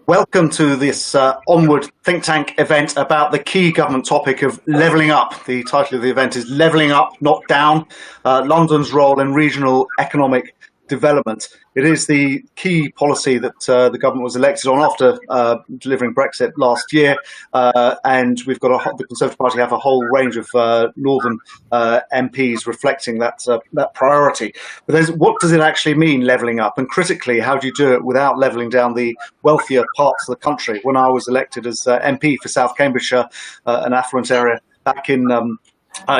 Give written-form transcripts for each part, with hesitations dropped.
Welcome to this Onward think tank event about the key government topic of levelling up. The title of the event is Levelling Up, Not Down, London's Role in Regional Economic Development. It is the key policy that the government was elected on after delivering Brexit last year, and we've got the Conservative Party have a whole range of northern MPs reflecting that priority. But what does it actually mean, levelling up? And critically, how do you do it without levelling down the wealthier parts of the country? When I was elected as MP for South Cambridgeshire, an affluent area, back in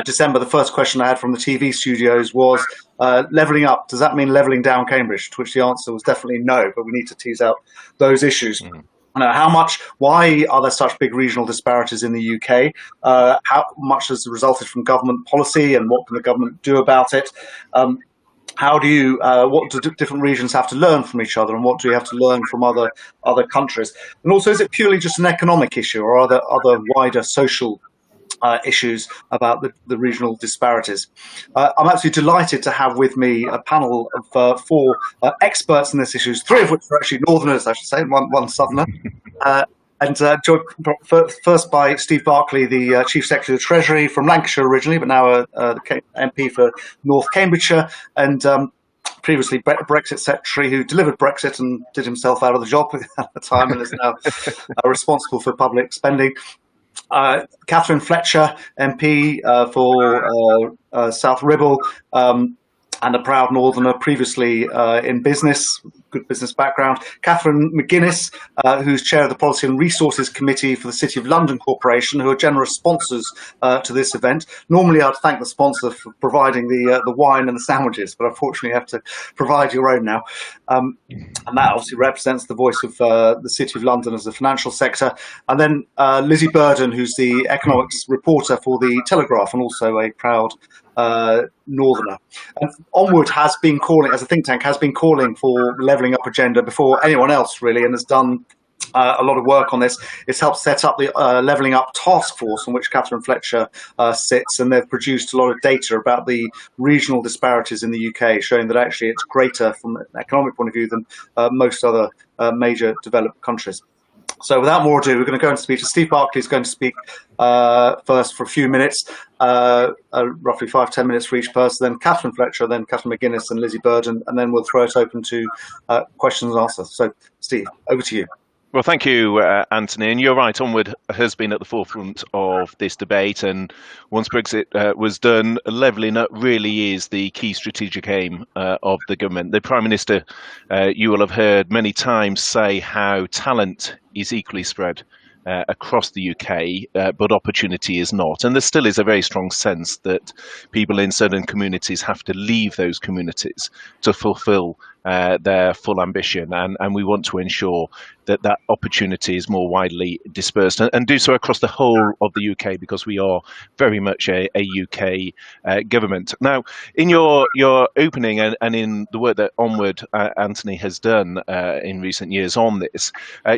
December, the first question I had from the TV studios was, levelling up, does that mean levelling down Cambridge? To which the answer was definitely no, but we need to tease out those issues. Why are there such big regional disparities in the UK? How much has resulted from government policy, and what can the government do about it? What do different regions have to learn from each other, and what do you have to learn from other countries? And also, is it purely just an economic issue, or are there other wider social issues about the regional disparities? I'm absolutely delighted to have with me a panel of four experts in these issues, three of which are actually northerners, I should say, and one southerner. Joined first by Steve Barclay, the Chief Secretary of the Treasury from Lancashire originally, but now the MP for North Cambridgeshire, and previously Brexit Secretary, who delivered Brexit and did himself out of the job at the time and is now responsible for public spending. Catherine Fletcher, MP for South Ribble, and a proud northerner, previously in business, good business background. Catherine McGuinness, who's chair of the Policy and Resources Committee for the City of London Corporation, who are generous sponsors to this event. Normally, I'd thank the sponsor for providing the wine and the sandwiches, but unfortunately, you have to provide your own now. And that obviously represents the voice of the City of London as a financial sector. And then Lizzie Burden, who's the economics reporter for the Telegraph and also a proud northerner. And Onward has been calling, as a think tank, has been calling for the levelling up agenda before anyone else really, and has done a lot of work on this. It's helped set up the levelling up task force on which Catherine Fletcher sits, and they've produced a lot of data about the regional disparities in the UK, showing that actually it's greater from an economic point of view than most other major developed countries. So without more ado, we're going to go and speak to Steve Barclay. Is going to speak first for a few minutes, roughly 5-10 minutes for each person, then Catherine Fletcher, then Catherine McGuinness and Lizzie Burden, and then we'll throw it open to questions and answers. So Steve, over to you. Well, thank you, Anthony. And you're right, Onward has been at the forefront of this debate. And once Brexit was done, levelling up really is the key strategic aim of the government. The Prime Minister, you will have heard many times say how talent is equally spread across the UK, but opportunity is not. And there still is a very strong sense that people in certain communities have to leave those communities to fulfil their full ambition. And we want to ensure that that opportunity is more widely dispersed and do so across the whole of the UK, because we are very much a UK government. Now, in your opening and in the work that Onward, Anthony, has done in recent years on this,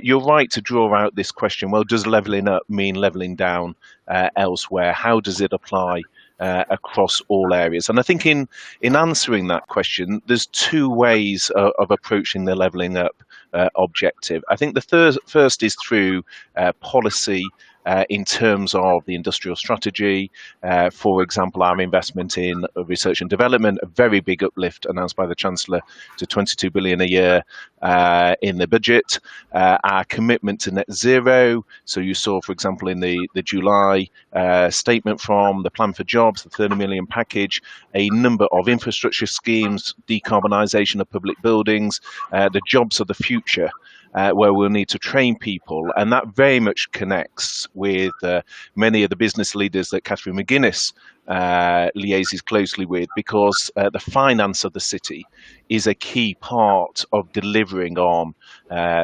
you're right to draw out this question, well, does levelling up mean levelling down elsewhere? How does it apply across all areas? And I think in answering that question, there's two ways of approaching the levelling up objective. I think the first is through policy in terms of the industrial strategy. For example, our investment in research and development, a very big uplift announced by the Chancellor to 22 billion a year in the budget. Our commitment to net zero. So you saw, for example, in the July statement from the Plan for Jobs, the 30 million package, a number of infrastructure schemes, decarbonisation of public buildings, the jobs of the future, where we'll need to train people. And that very much connects with many of the business leaders that Catherine McGuinness liaises closely with, because the finance of the city is a key part of delivering on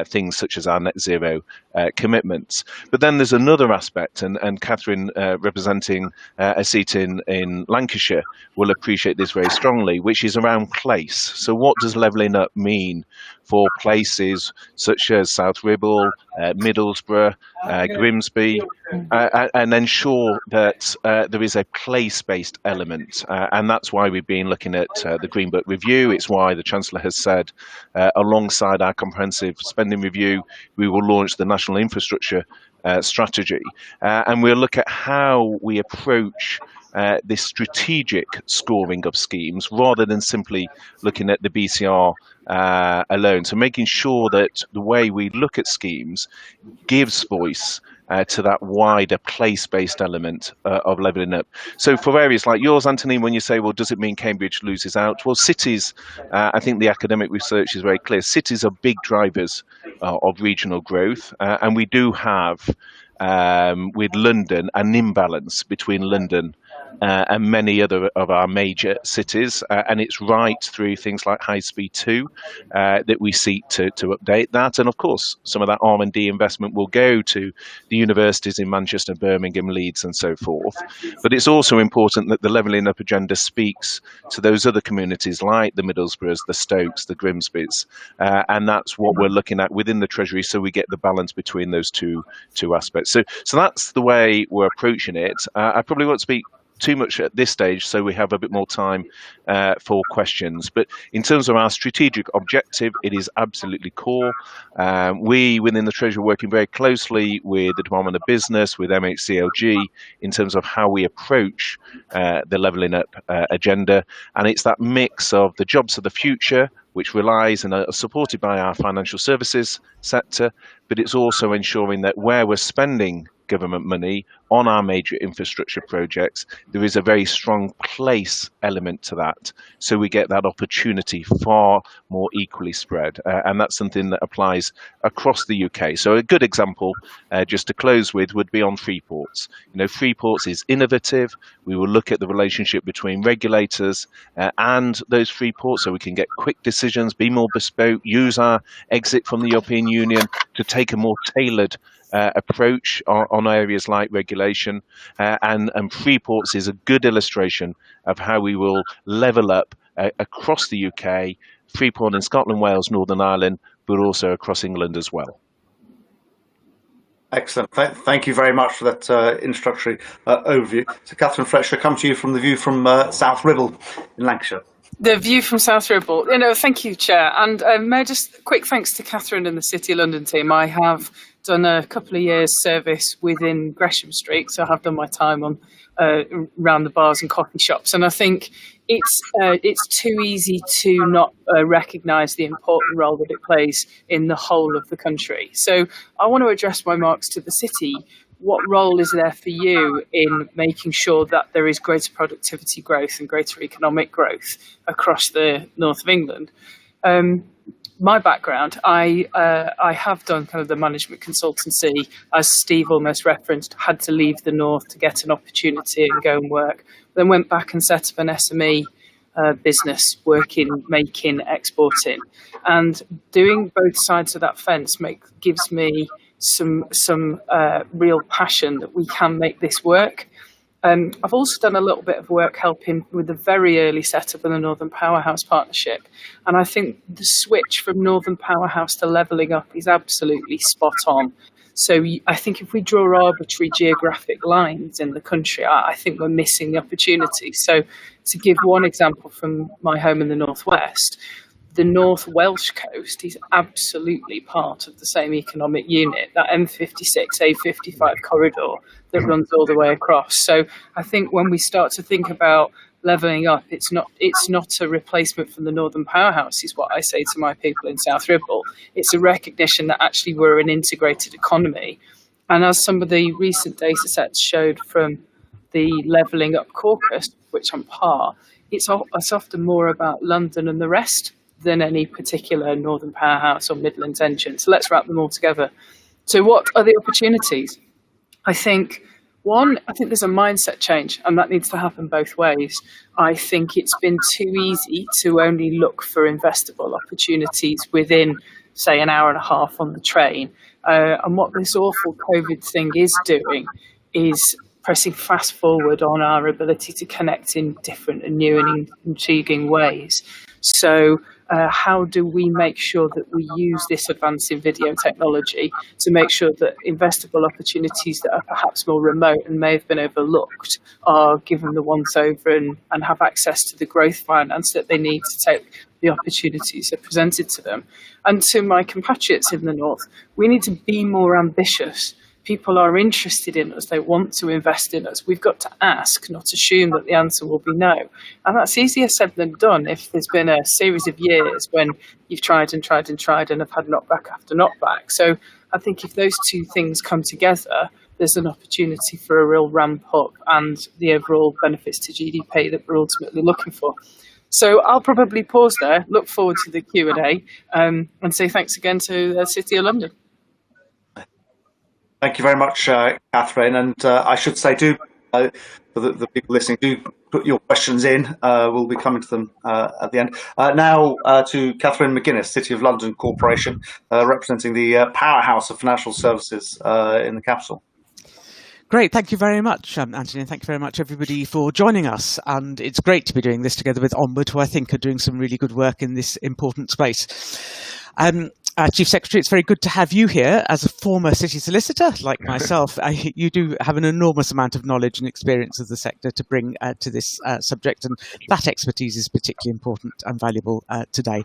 things such as our net zero commitments. But then there's another aspect, and Catherine, representing a seat in Lancashire, will appreciate this very strongly, which is around place. So what does levelling up mean for places such as South Ribble, Middlesbrough, Grimsby, and ensure that there is a place-based element. And that's why we've been looking at the Green Book review. It's why the Chancellor has said, alongside our comprehensive spending review, we will launch the National Infrastructure strategy. And we'll look at how we approach this strategic scoring of schemes rather than simply looking at the BCR alone. So making sure that the way we look at schemes gives voice to that wider place-based element of levelling up. So for areas like yours, Anthony, when you say, well, does it mean Cambridge loses out? Well, cities, I think the academic research is very clear. Cities are big drivers of regional growth, and we do have, with London, an imbalance between London and many other of our major cities, and it's right through things like High Speed 2 that we seek to update that. And of course, some of that R&D investment will go to the universities in Manchester, Birmingham, Leeds, and so forth. But it's also important that the levelling up agenda speaks to those other communities like the Middlesbroughs, the Stokes, the Grimsbys, and that's what we're looking at within the Treasury, so we get the balance between those two aspects. So that's the way we're approaching it. I probably won't speak too much at this stage, so we have a bit more time for questions. But in terms of our strategic objective, it is absolutely core. We, within the Treasury, are working very closely with the Department of Business, with MHCLG, in terms of how we approach the levelling up agenda. And it's that mix of the jobs of the future, which relies and are supported by our financial services sector, but it's also ensuring that where we're spending government money on our major infrastructure projects, there is a very strong place element to that. So we get that opportunity far more equally spread. And that's something that applies across the UK. So a good example, just to close with, would be on Freeports. You know, Freeports is innovative. We will look at the relationship between regulators and those Freeports so we can get quick decisions, be more bespoke, use our exit from the European Union to take a more tailored approach on areas like regulation, and Freeports is a good illustration of how we will level up across the UK, Freeport in Scotland, Wales, Northern Ireland, but also across England as well. Excellent. Thank you very much for that introductory overview. So, Catherine Fletcher, come to you from the view from South Ribble in Lancashire. The view from South Ribble. Thank you, Chair. And may I just quick thanks to Catherine and the City of London team. I have done a couple of years service within Gresham Street, so I have done my time on around the bars and coffee shops. And I think it's too easy to not recognise the important role that it plays in the whole of the country. So I want to address my remarks to the City. What role is there for you in making sure that there is greater productivity growth and greater economic growth across the north of England? My background, I have done kind of the management consultancy, as Steve almost referenced, had to leave the north to get an opportunity and go and work. Then went back and set up an SME business, working, making, exporting. And doing both sides of that fence gives me some real passion that we can make this work. I've also done a little bit of work helping with the very early setup of the Northern Powerhouse Partnership. And I think the switch from Northern Powerhouse to levelling up is absolutely spot on. So I think if we draw arbitrary geographic lines in the country, I think we're missing the opportunity. So to give one example from my home in the Northwest, the North Welsh coast is absolutely part of the same economic unit, that M56, A55 corridor that runs all the way across. So I think when we start to think about levelling up, it's not a replacement from the Northern Powerhouse, is what I say to my people in South Ribble. It's a recognition that actually we're an integrated economy. And as some of the recent data sets showed from the levelling up caucus, which I'm part, it's often more about London and the rest than any particular Northern Powerhouse or Midlands engine. So let's wrap them all together. So what are the opportunities? I think there's a mindset change, and that needs to happen both ways. I think it's been too easy to only look for investable opportunities within, say, an hour and a half on the train. And what this awful COVID thing is doing is pressing fast forward on our ability to connect in different and new and intriguing ways. So how do we make sure that we use this advance in video technology to make sure that investable opportunities that are perhaps more remote and may have been overlooked are given the once over and have access to the growth finance that they need to take the opportunities that are presented to them. And to my compatriots in the North, we need to be more ambitious. People are interested in us. They want to invest in us. We've got to ask, not assume that the answer will be no. And that's easier said than done if there's been a series of years when you've tried and tried and tried and have had knockback after knockback. So I think if those two things come together, there's an opportunity for a real ramp up and the overall benefits to GDP that we're ultimately looking for. So I'll probably pause there, look forward to the Q&A, and say thanks again to the City of London. Thank you very much, Catherine. And I should say, for the people listening, do put your questions in. We'll be coming to them at the end. Now to Catherine McGuinness, City of London Corporation, representing the powerhouse of financial services in the capital. Great. Thank you very much, Anthony, and thank you very much, everybody, for joining us. And it's great to be doing this together with Onward, who I think are doing some really good work in this important space. Chief Secretary, it's very good to have you here as a former city solicitor like myself. You do have an enormous amount of knowledge and experience of the sector to bring to this subject, and that expertise is particularly important and valuable today.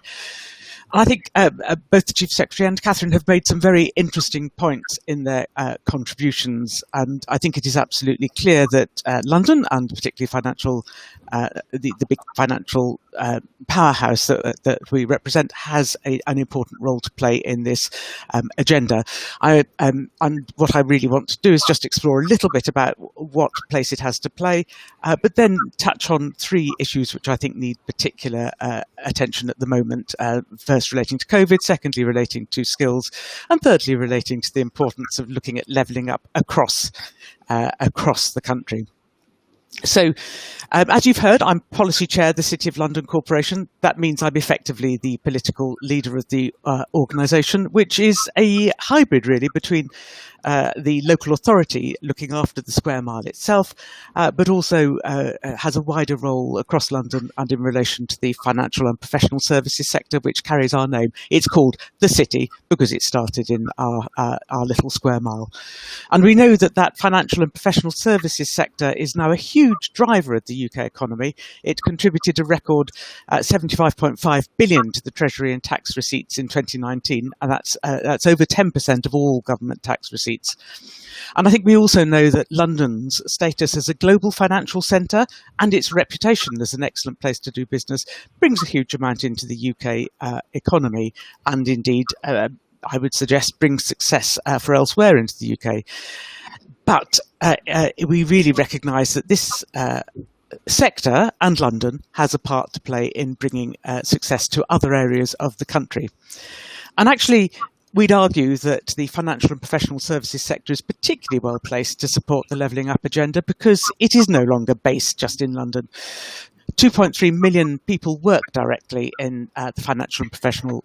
I think both the Chief Secretary and Catherine have made some very interesting points in their contributions, and I think it is absolutely clear that London, and particularly the big financial powerhouse that we represent, has an important role to play in this agenda. And what I really want to do is just explore a little bit about what place it has to play, but then touch on three issues which I think need particular attention at the moment. First, relating to COVID, secondly, relating to skills, and thirdly, relating to the importance of looking at levelling up across the country. So, as you've heard, I'm Policy Chair of the City of London Corporation. That means I'm effectively the political leader of the organisation, which is a hybrid, really, between the local authority looking after the square mile itself, but also has a wider role across London and in relation to the financial and professional services sector, which carries our name. It's called the City because it started in our little square mile. And we know that financial and professional services sector is now a huge driver of the UK economy. It contributed a record 75.5 billion to the Treasury and tax receipts in 2019, and that's over 10% of all government tax receipts. And I think we also know that London's status as a global financial centre and its reputation as an excellent place to do business brings a huge amount into the UK economy, and indeed, I would suggest, brings success for elsewhere into the UK. But we really recognise that this sector and London has a part to play in bringing success to other areas of the country. And actually, we'd argue that the financial and professional services sector is particularly well placed to support the levelling up agenda because it is no longer based just in London. 2.3 million people work directly in the financial and professional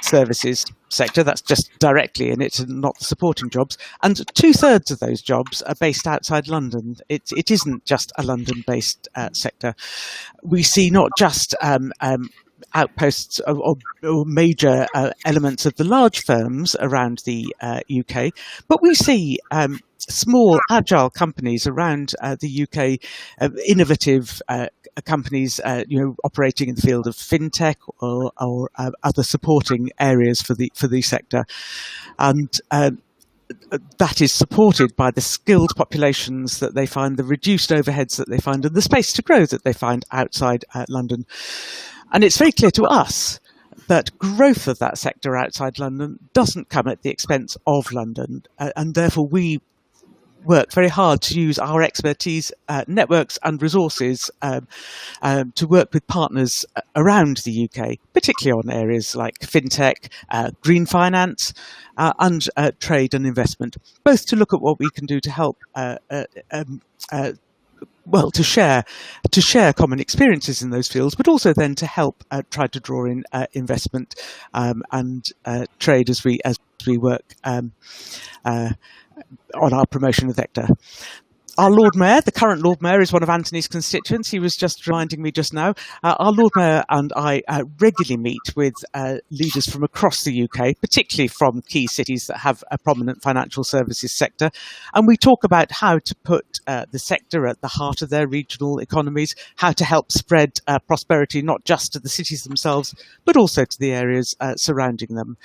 services sector. That's just directly in it and not the supporting jobs. And 2/3 of those jobs are based outside London. It isn't just a London-based sector. We see not just outposts or major elements of the large firms around the UK, but we see small, agile companies around the UK, innovative companies, operating in the field of fintech or other supporting areas for the sector, and that is supported by the skilled populations that they find, the reduced overheads that they find, and the space to grow that they find outside London. And it's very clear to us that growth of that sector outside London doesn't come at the expense of London, and therefore we work very hard to use our expertise, networks and resources to work with partners around the UK, particularly on areas like fintech, green finance and trade and investment, both to look at what we can do to help to share common experiences in those fields, but also then to help try to draw in investment and trade as we work on our promotion of the sector. Our Lord Mayor, the current Lord Mayor, is one of Anthony's constituents. He was just reminding me just now. Our Lord Mayor and I regularly meet with leaders from across the UK, particularly from key cities that have a prominent financial services sector. And we talk about how to put the sector at the heart of their regional economies, how to help spread prosperity not just to the cities themselves, but also to the areas surrounding them.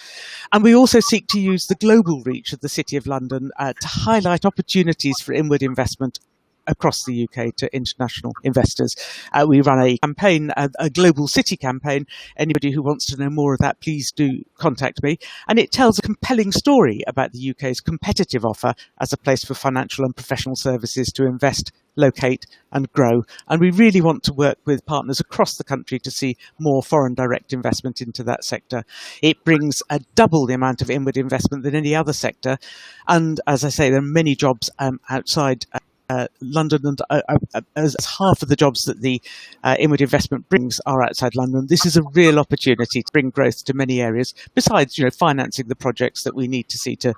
And we also seek to use the global reach of the City of London to highlight opportunities for inward investment across the UK to international investors. We run a campaign, a global city campaign. Anybody who wants to know more of that, please do contact me. And it tells a compelling story about the UK's competitive offer as a place for financial and professional services to invest, locate and grow. And we really want to work with partners across the country to see more foreign direct investment into that sector. It brings double the amount of inward investment than any other sector. And as I say, there are many jobs outside London, and as half of the jobs that the inward investment brings are outside London. This is a real opportunity to bring growth to many areas, besides financing the projects that we need to see to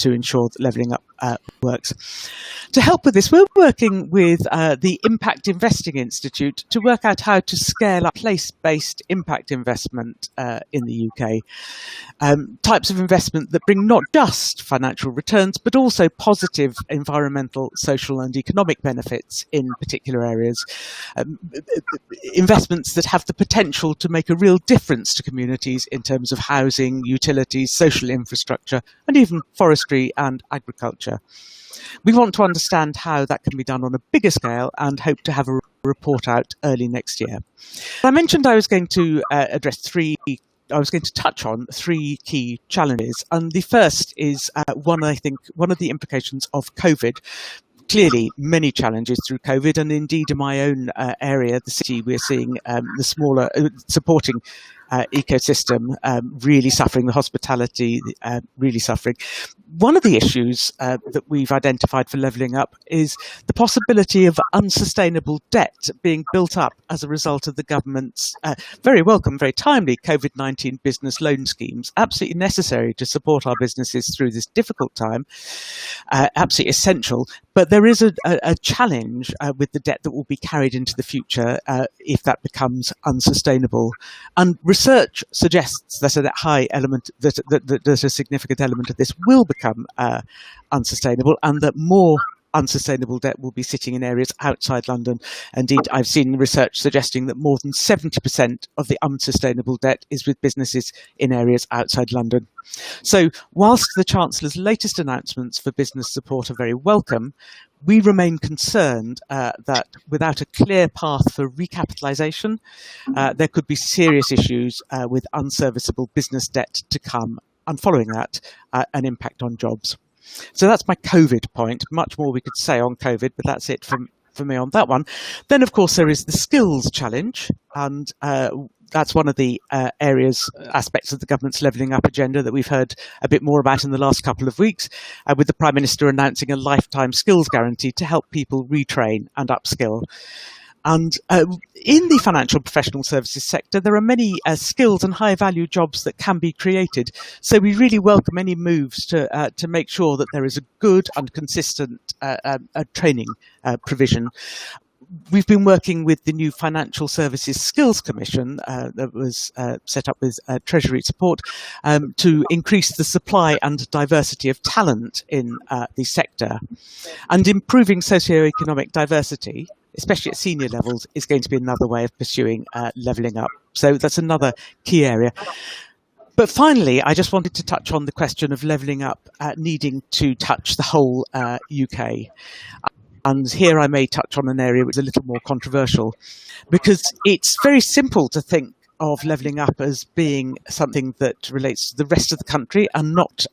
ensure that levelling up works. To help with this, we're working with the Impact Investing Institute to work out how to scale up place-based impact investment in the UK. Types of investment that bring not just financial returns, but also positive environmental, social and economic benefits in particular areas. Investments that have the potential to make a real difference to communities in terms of housing, utilities, social infrastructure, and even forestry and agriculture. We want to understand how that can be done on a bigger scale and hope to have a report out early next year. I mentioned I was going to touch on three key challenges. And the first is one of the implications of COVID. Clearly, many challenges through COVID, and indeed in my own area, the city, we're seeing the smaller supporting ecosystem really suffering, the hospitality really suffering. One of the issues that we've identified for levelling up is the possibility of unsustainable debt being built up as a result of the government's very welcome, very timely COVID-19 business loan schemes, absolutely necessary to support our businesses through this difficult time, absolutely essential. But there is a challenge with the debt that will be carried into the future if that becomes unsustainable. And research suggests that that a significant element of this will become unsustainable, and that more unsustainable debt will be sitting in areas outside London. Indeed, I've seen research suggesting that more than 70% of the unsustainable debt is with businesses in areas outside London. So whilst the Chancellor's latest announcements for business support are very welcome, we remain concerned that without a clear path for recapitalisation, there could be serious issues with unserviceable business debt to come, and following that, an impact on jobs. So that's my COVID point. Much more we could say on COVID, but that's it for me on that one. Then, of course, there is the skills challenge, and that's one of the aspects of the government's levelling up agenda that we've heard a bit more about in the last couple of weeks, with the Prime Minister announcing a lifetime skills guarantee to help people retrain and upskill. And in the financial professional services sector, there are many skills and high-value jobs that can be created. So we really welcome any moves to make sure that there is a good and consistent training provision. We've been working with the new Financial Services Skills Commission that was set up with Treasury support to increase the supply and diversity of talent in the sector. And improving socioeconomic diversity, especially at senior levels, is going to be another way of pursuing levelling up. So that's another key area. But finally, I just wanted to touch on the question of levelling up needing to touch the whole UK. And here I may touch on an area which is a little more controversial, because it's very simple to think of levelling up as being something that relates to the rest of the country and not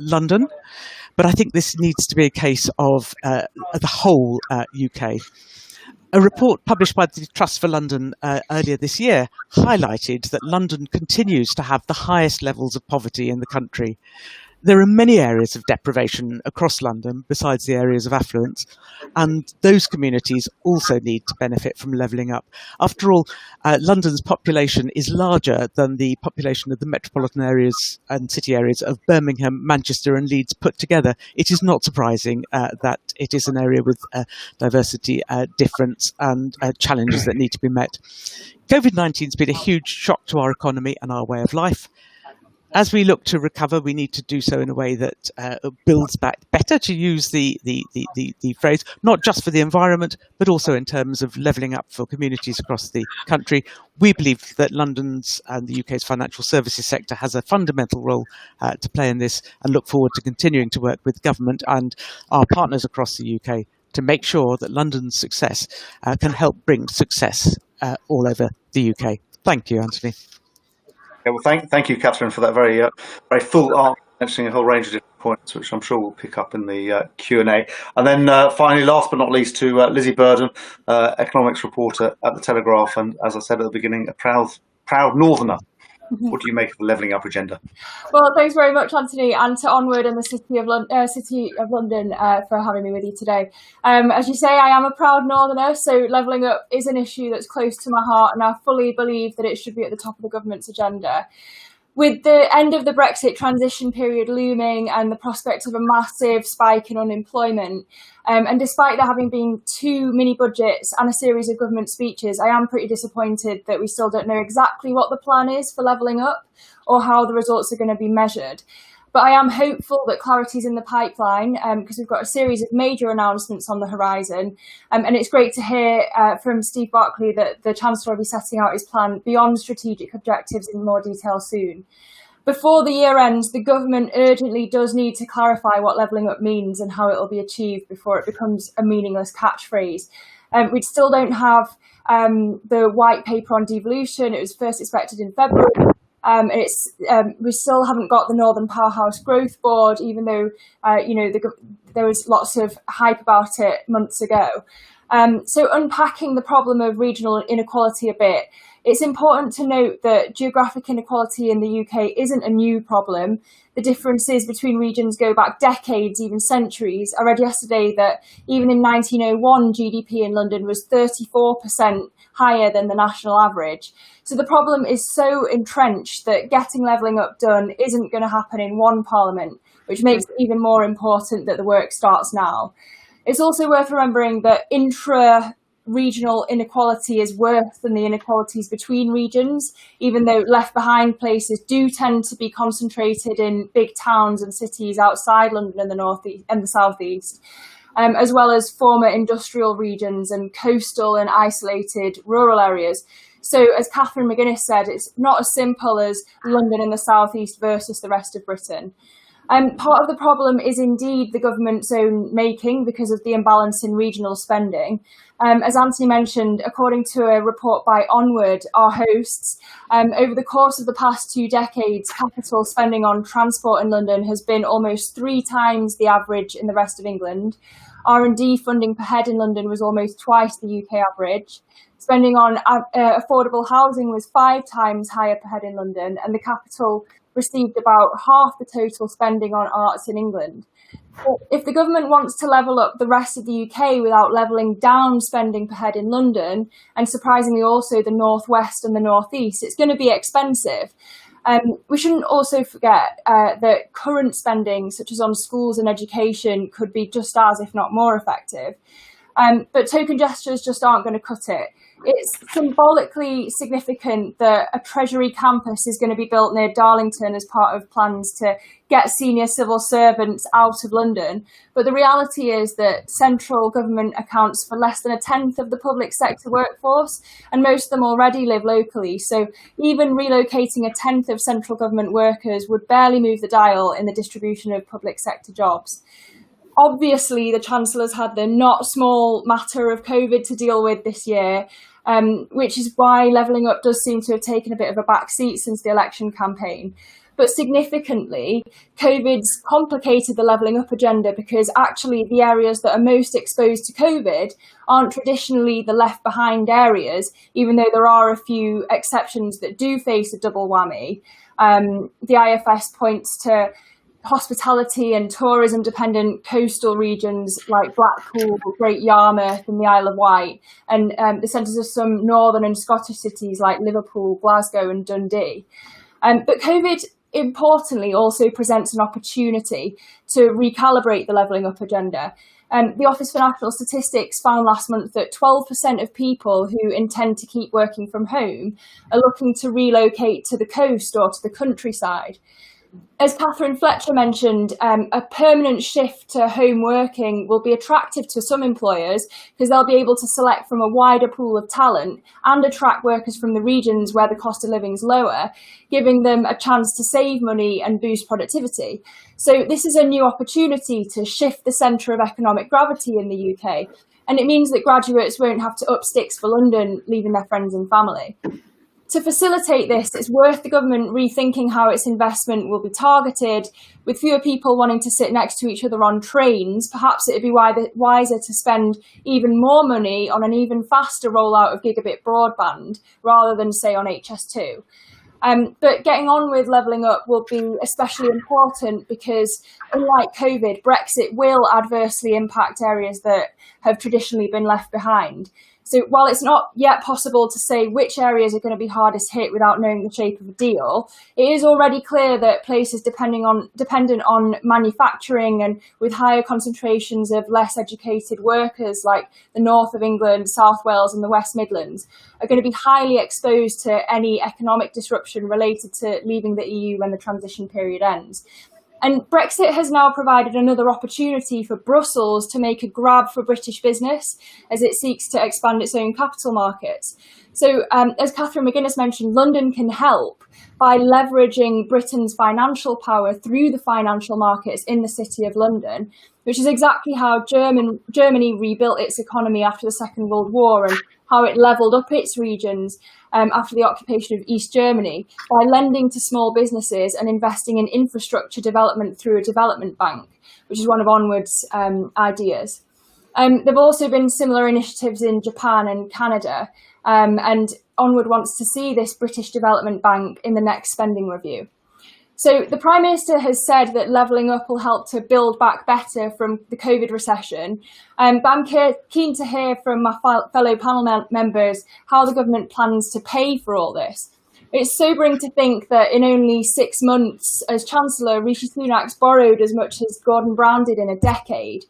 London. But I think this needs to be a case of the whole UK. A report published by the Trust for London earlier this year highlighted that London continues to have the highest levels of poverty in the country. There are many areas of deprivation across London besides the areas of affluence, and those communities also need to benefit from levelling up. After all, London's population is larger than the population of the metropolitan areas and city areas of Birmingham, Manchester and Leeds put together. It is not surprising that it is an area with diversity, difference and challenges that need to be met. COVID-19 has been a huge shock to our economy and our way of life. As we look to recover, we need to do so in a way that builds back better, to use the phrase, not just for the environment, but also in terms of levelling up for communities across the country. We believe that London's and the UK's financial services sector has a fundamental role to play in this, and look forward to continuing to work with government and our partners across the UK to make sure that London's success can help bring success all over the UK. Thank you, Anthony. Yeah, well, thank you, Catherine, for that very full answer, mentioning a whole range of different points, which I'm sure we'll pick up in the Q&A. And then finally, last but not least, to Lizzie Burden, economics reporter at The Telegraph, and as I said at the beginning, a proud Northerner. What do you make of the levelling up agenda? Well, thanks very much, Anthony, and to Onward and the City of London for having me with you today. As you say, I am a proud Northerner, so levelling up is an issue that's close to my heart, and I fully believe that it should be at the top of the government's agenda. With the end of the Brexit transition period looming and the prospect of a massive spike in unemployment, and despite there having been 2 mini budgets and a series of government speeches, I am pretty disappointed that we still don't know exactly what the plan is for levelling up or how the results are going to be measured. But I am hopeful that clarity is in the pipeline, because we've got a series of major announcements on the horizon. And it's great to hear from Steve Barclay that the Chancellor will be setting out his plan beyond strategic objectives in more detail soon. Before the year ends, the government urgently does need to clarify what levelling up means and how it will be achieved before it becomes a meaningless catchphrase. We still don't have the white paper on devolution. It was first expected in February. We still haven't got the Northern Powerhouse Growth Board, even though there was lots of hype about it months ago. So unpacking the problem of regional inequality a bit, it's important to note that geographic inequality in the UK isn't a new problem. The differences between regions go back decades, even centuries. I read yesterday that even in 1901, GDP in London was 34% higher than the national average. So the problem is so entrenched that getting levelling up done isn't going to happen in one parliament, which makes it even more important that the work starts now. It's also worth remembering that intra-regional inequality is worse than the inequalities between regions, even though left behind places do tend to be concentrated in big towns and cities outside London and the northeast and the southeast. As well as former industrial regions and coastal and isolated rural areas. So, as Catherine McGuinness said, it's not as simple as London and the southeast versus the rest of Britain. Part of the problem is indeed the government's own making because of the imbalance in regional spending. As Anthony mentioned, according to a report by Onward, our hosts, over the course of the past 2 decades, capital spending on transport in London has been almost 3 times the average in the rest of England. R&D funding per head in London was almost twice the UK average. Spending on affordable housing was 5 times higher per head in London, and the capital received about half the total spending on arts in England. If the government wants to level up the rest of the UK without levelling down spending per head in London, and surprisingly also the North West and the North East, it's going to be expensive. We shouldn't also forget that current spending, such as on schools and education, could be just as, if not more effective. But token gestures just aren't going to cut it. It's symbolically significant that a Treasury campus is going to be built near Darlington as part of plans to get senior civil servants out of London. But the reality is that central government accounts for less than a tenth of the public sector workforce, and most of them already live locally. So even relocating a tenth of central government workers would barely move the dial in the distribution of public sector jobs. Obviously, the Chancellor's had the not small matter of COVID to deal with this year, which is why levelling up does seem to have taken a bit of a backseat since the election campaign. But significantly, COVID's complicated the levelling up agenda because actually the areas that are most exposed to COVID aren't traditionally the left behind areas, even though there are a few exceptions that do face a double whammy. The IFS points to hospitality and tourism dependent coastal regions like Blackpool, Great Yarmouth and the Isle of Wight, and the centres of some northern and Scottish cities like Liverpool, Glasgow and Dundee. But COVID, importantly, also presents an opportunity to recalibrate the levelling up agenda. The Office for National Statistics found last month that 12% of people who intend to keep working from home are looking to relocate to the coast or to the countryside. As Catherine Fletcher mentioned, a permanent shift to home working will be attractive to some employers because they'll be able to select from a wider pool of talent and attract workers from the regions where the cost of living is lower, giving them a chance to save money and boost productivity. So this is a new opportunity to shift the centre of economic gravity in the UK. And it means that graduates won't have to up sticks for London, leaving their friends and family. To facilitate this, it's worth the government rethinking how its investment will be targeted. With fewer people wanting to sit next to each other on trains, perhaps it would be wiser to spend even more money on an even faster rollout of gigabit broadband rather than, say, on HS2. But getting on with levelling up will be especially important because, unlike COVID, Brexit will adversely impact areas that have traditionally been left behind. So while it's not yet possible to say which areas are going to be hardest hit without knowing the shape of a deal, it is already clear that places dependent on manufacturing and with higher concentrations of less educated workers like the north of England, South Wales and the West Midlands are going to be highly exposed to any economic disruption related to leaving the EU when the transition period ends. And Brexit has now provided another opportunity for Brussels to make a grab for British business as it seeks to expand its own capital markets. So, as Catherine McGuinness mentioned, London can help by leveraging Britain's financial power through the financial markets in the City of London, which is exactly how Germany rebuilt its economy after the Second World War and how it levelled up its regions after the occupation of East Germany by lending to small businesses and investing in infrastructure development through a development bank, which is one of Onward's ideas. There have also been similar initiatives in Japan and Canada, and Onward wants to see this British Development Bank in the next spending review. So the Prime Minister has said that levelling up will help to build back better from the COVID recession, but I'm keen to hear from my fellow panel members how the government plans to pay for all this. It's sobering to think that in only 6 months as Chancellor, Rishi Sunak's borrowed as much as Gordon Brown did in a decade.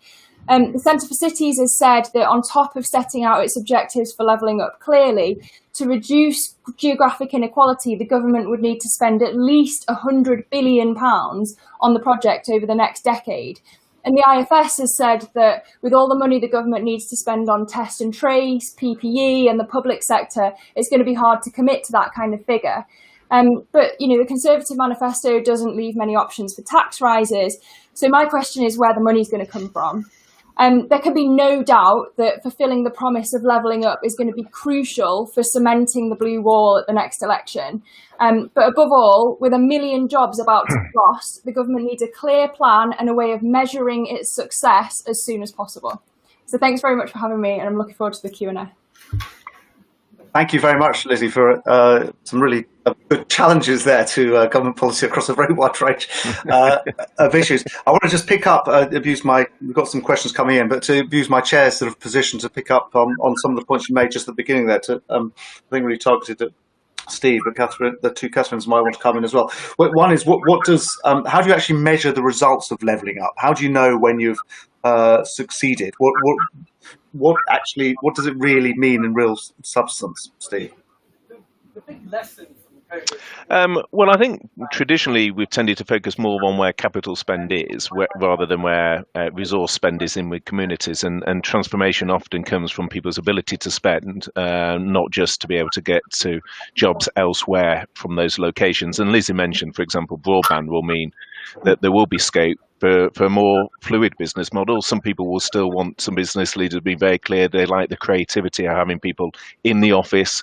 The Centre for Cities has said that on top of setting out its objectives for levelling up clearly, to reduce geographic inequality, the government would need to spend at least £100 billion on the project over the next decade. And the IFS has said that with all the money the government needs to spend on test and trace, PPE and the public sector, it's going to be hard to commit to that kind of figure. But, the Conservative manifesto doesn't leave many options for tax rises. So my question is where the money is going to come from. There can be no doubt that fulfilling the promise of levelling up is going to be crucial for cementing the blue wall at the next election. But above all, with 1 million jobs about to be lost, the government needs a clear plan and a way of measuring its success as soon as possible. So thanks very much for having me, and I'm looking forward to the Q&A. Thank you very much, Lizzie, for some really good challenges there to government policy across a very wide range of issues. I want to just pick up, we've got some questions coming in, but to use my chair's sort of position to pick up on some of the points you made just at the beginning there, I think really targeted at Steve, but Catherine, the two Catherines might want to come in as well. One is, how do you actually measure the results of levelling up? How do you know when you've succeeded? What does it really mean in real substance, Steve? The big lesson from COVID. Well, I think traditionally we've tended to focus more on where capital spend is, rather than where resource spend is in with communities. And transformation often comes from people's ability to spend, not just to be able to get to jobs elsewhere from those locations. And Lizzie mentioned, for example, broadband will mean that there will be scope for a more fluid business model. Some people will still want some business leaders to be very clear. They like the creativity of having people in the office,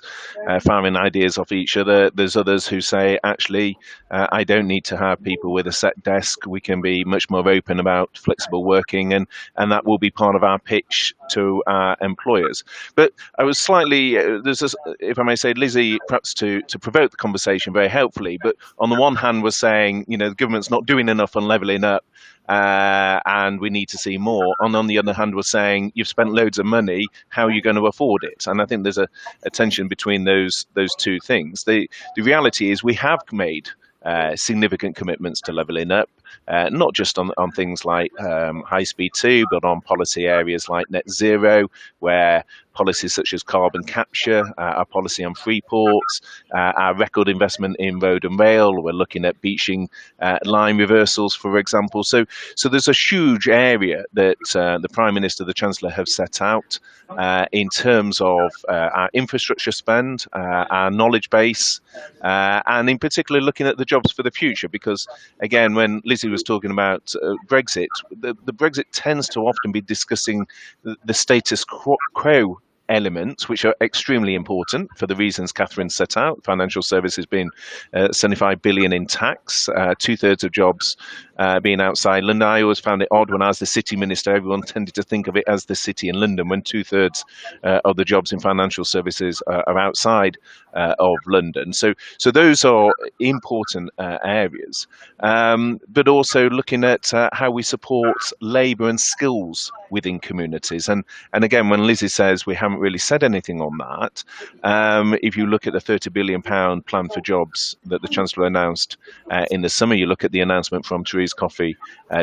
firing ideas off each other. There's others who say, actually, I don't need to have people with a set desk. We can be much more open about flexible working, and that will be part of our pitch to our employers. But I was slightly, if I may say, Lizzie, perhaps to provoke the conversation very helpfully, but on the one hand was saying, the government's not doing enough on levelling up, and we need to see more. And on the other hand was saying, you've spent loads of money, how are you going to afford it? And I think there's a tension between those two things. The reality is we have made significant commitments to levelling up, not just on things like high speed 2, but on policy areas like net zero, where policies such as carbon capture, our policy on free ports, our record investment in road and rail. We're looking at beaching line reversals, for example. So there's a huge area that the Prime Minister, the Chancellor have set out in terms of our infrastructure spend, our knowledge base, and in particular looking at the jobs for the future. Because again, when Lizzie was talking about Brexit, the Brexit tends to often be discussing the status quo elements, which are extremely important for the reasons Catherine set out. Financial services being 75 billion in tax, 2/3 of jobs being outside London. I always found it odd when I was the city minister, everyone tended to think of it as the city in London, when 2/3 of the jobs in financial services are outside of London. So those are important areas, but also looking at how we support labour and skills within communities. And again, when Lizzie says we haven't really said anything on that, if you look at the £30 billion plan for jobs that the Chancellor announced in the summer, you look at the announcement from Therese Coffey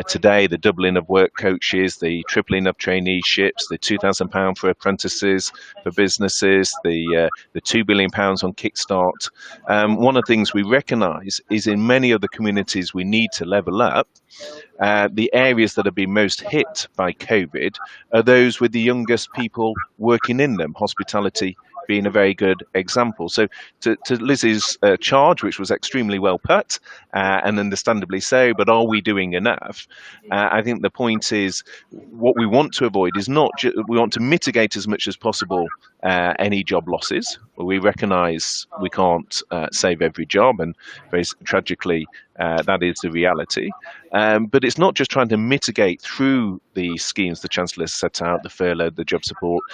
today, the doubling of work coaches, the tripling of traineeships, the £2,000 for apprentices, for businesses, the £2 billion on Kickstart. One of the things we recognise is in many of the communities we need to level up, the areas that have been most hit by COVID are those with the youngest people working in them, hospitality being a very good example. So to Lizzie's charge, which was extremely well put, and understandably so, but are we doing enough? I think the point is what we want to avoid is not we want to mitigate as much as possible any job losses. We recognise we can't save every job, and very tragically that is the reality. But it's not just trying to mitigate through the schemes the Chancellor set out, the furlough, the job support,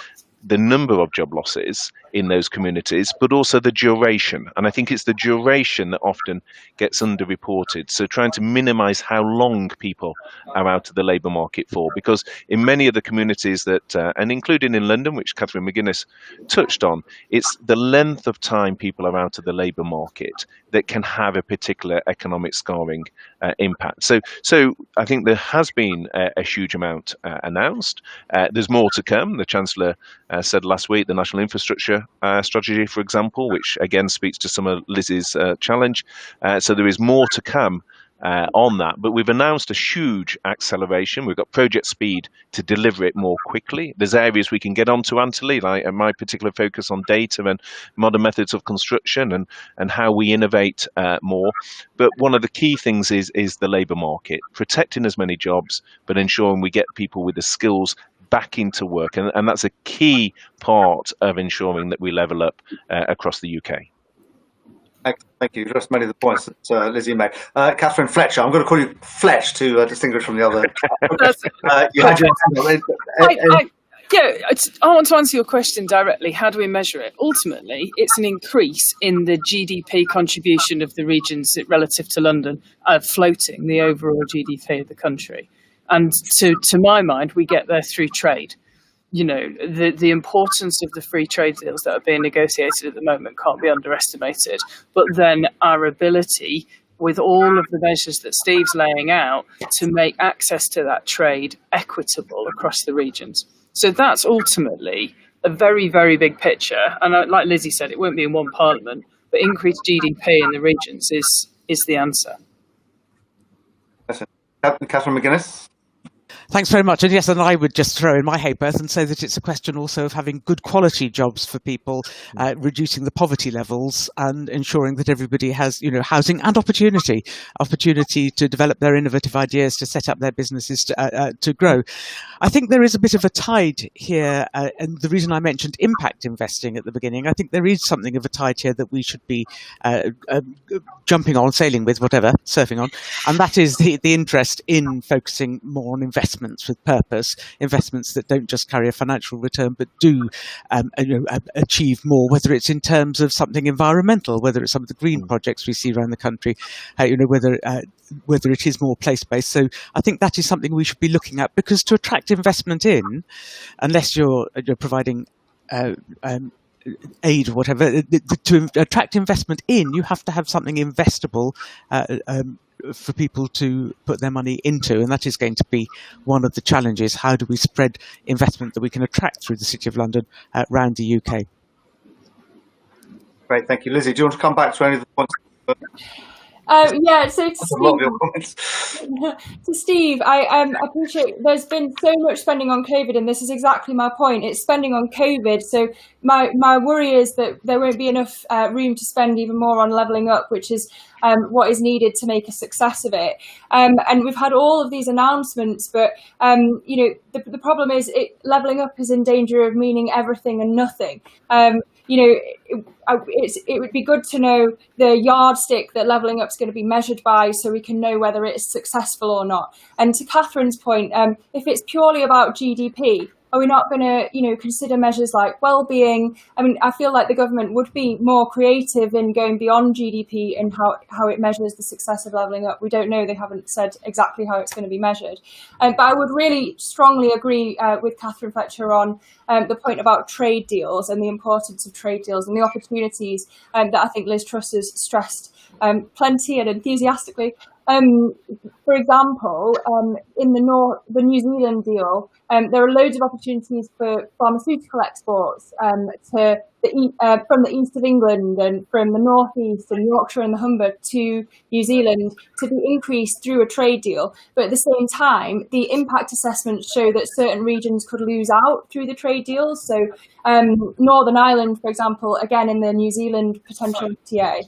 the number of job losses in those communities, but also the duration. And I think it's the duration that often gets underreported. So trying to minimise how long people are out of the labour market for, because in many of the communities that, and including in London, which Catherine McGuinness touched on, it's the length of time people are out of the labour market that can have a particular economic scarring impact. So I think there has been a huge amount announced. There's more to come. The Chancellor said last week the National Infrastructure Strategy, for example, which again speaks to some of Lizzie's challenge. So there is more to come on that, but we've announced a huge acceleration. We've got project speed to deliver it more quickly. There's areas we can get onto, Anthony, like my particular focus on data and modern methods of construction and how we innovate more. But one of the key things is the labour market, protecting as many jobs, but ensuring we get people with the skills back into work. And that's a key part of ensuring that we level up across the UK. Thank you. Just many of the points that Lizzie made. Catherine Fletcher, I'm going to call you Fletch to distinguish from the other. You had your I want to answer your question directly. How do we measure it? Ultimately, it's an increase in the GDP contribution of the regions relative to London, floating the overall GDP of the country. And to my mind, we get there through trade. You know, the importance of the free trade deals that are being negotiated at the moment can't be underestimated. But then our ability, with all of the measures that Steve's laying out, to make access to that trade equitable across the regions. So that's ultimately a very, very big picture. And like Lizzie said, it won't be in one parliament, but increased GDP in the regions is the answer. Catherine McGuinness? Thanks very much. And yes, and I would just throw in my ha'porth and say that it's a question also of having good quality jobs for people, reducing the poverty levels and ensuring that everybody has, housing and opportunity to develop their innovative ideas, to set up their businesses, to grow. I think there is a bit of a tide here, and the reason I mentioned impact investing at the beginning, I think there is something of a tide here that we should be jumping on, sailing with, whatever, surfing on, and that is the interest in focusing more on investments with purpose, investments that don't just carry a financial return but do achieve more, whether it's in terms of something environmental, whether it's some of the green projects we see around the country, whether it is more place-based. So I think that is something we should be looking at, because to attract investment in, unless you're providing aid or whatever, to attract investment in, you have to have something investable for people to put their money into, and that is going to be one of the challenges. How do we spread investment that we can attract through the City of London around the UK? Great, thank you. Lizzie, do you want to come back to any of the points? So to Steve, I appreciate there's been so much spending on COVID, and this is exactly my point. It's spending on COVID. So my worry is that there won't be enough room to spend even more on levelling up, which is what is needed to make a success of it. And we've had all of these announcements, but the problem is levelling up is in danger of meaning everything and nothing. It would be good to know the yardstick that levelling up is going to be measured by, so we can know whether it's successful or not. And to Catherine's point, if it's purely about GDP, are we not going to, consider measures like well-being? I mean, I feel like the government would be more creative in going beyond GDP and how it measures the success of levelling up. We don't know. They haven't said exactly how it's going to be measured. But I would really strongly agree with Catherine Fletcher on the point about trade deals and the importance of trade deals and the opportunities that I think Liz Truss has stressed plenty and enthusiastically. For example, in the New Zealand deal, there are loads of opportunities for pharmaceutical exports from the east of England and from the northeast and Yorkshire and the Humber to New Zealand to be increased through a trade deal. But at the same time, the impact assessments show that certain regions could lose out through the trade deals. So Northern Ireland, for example, again in the New Zealand potential FTA,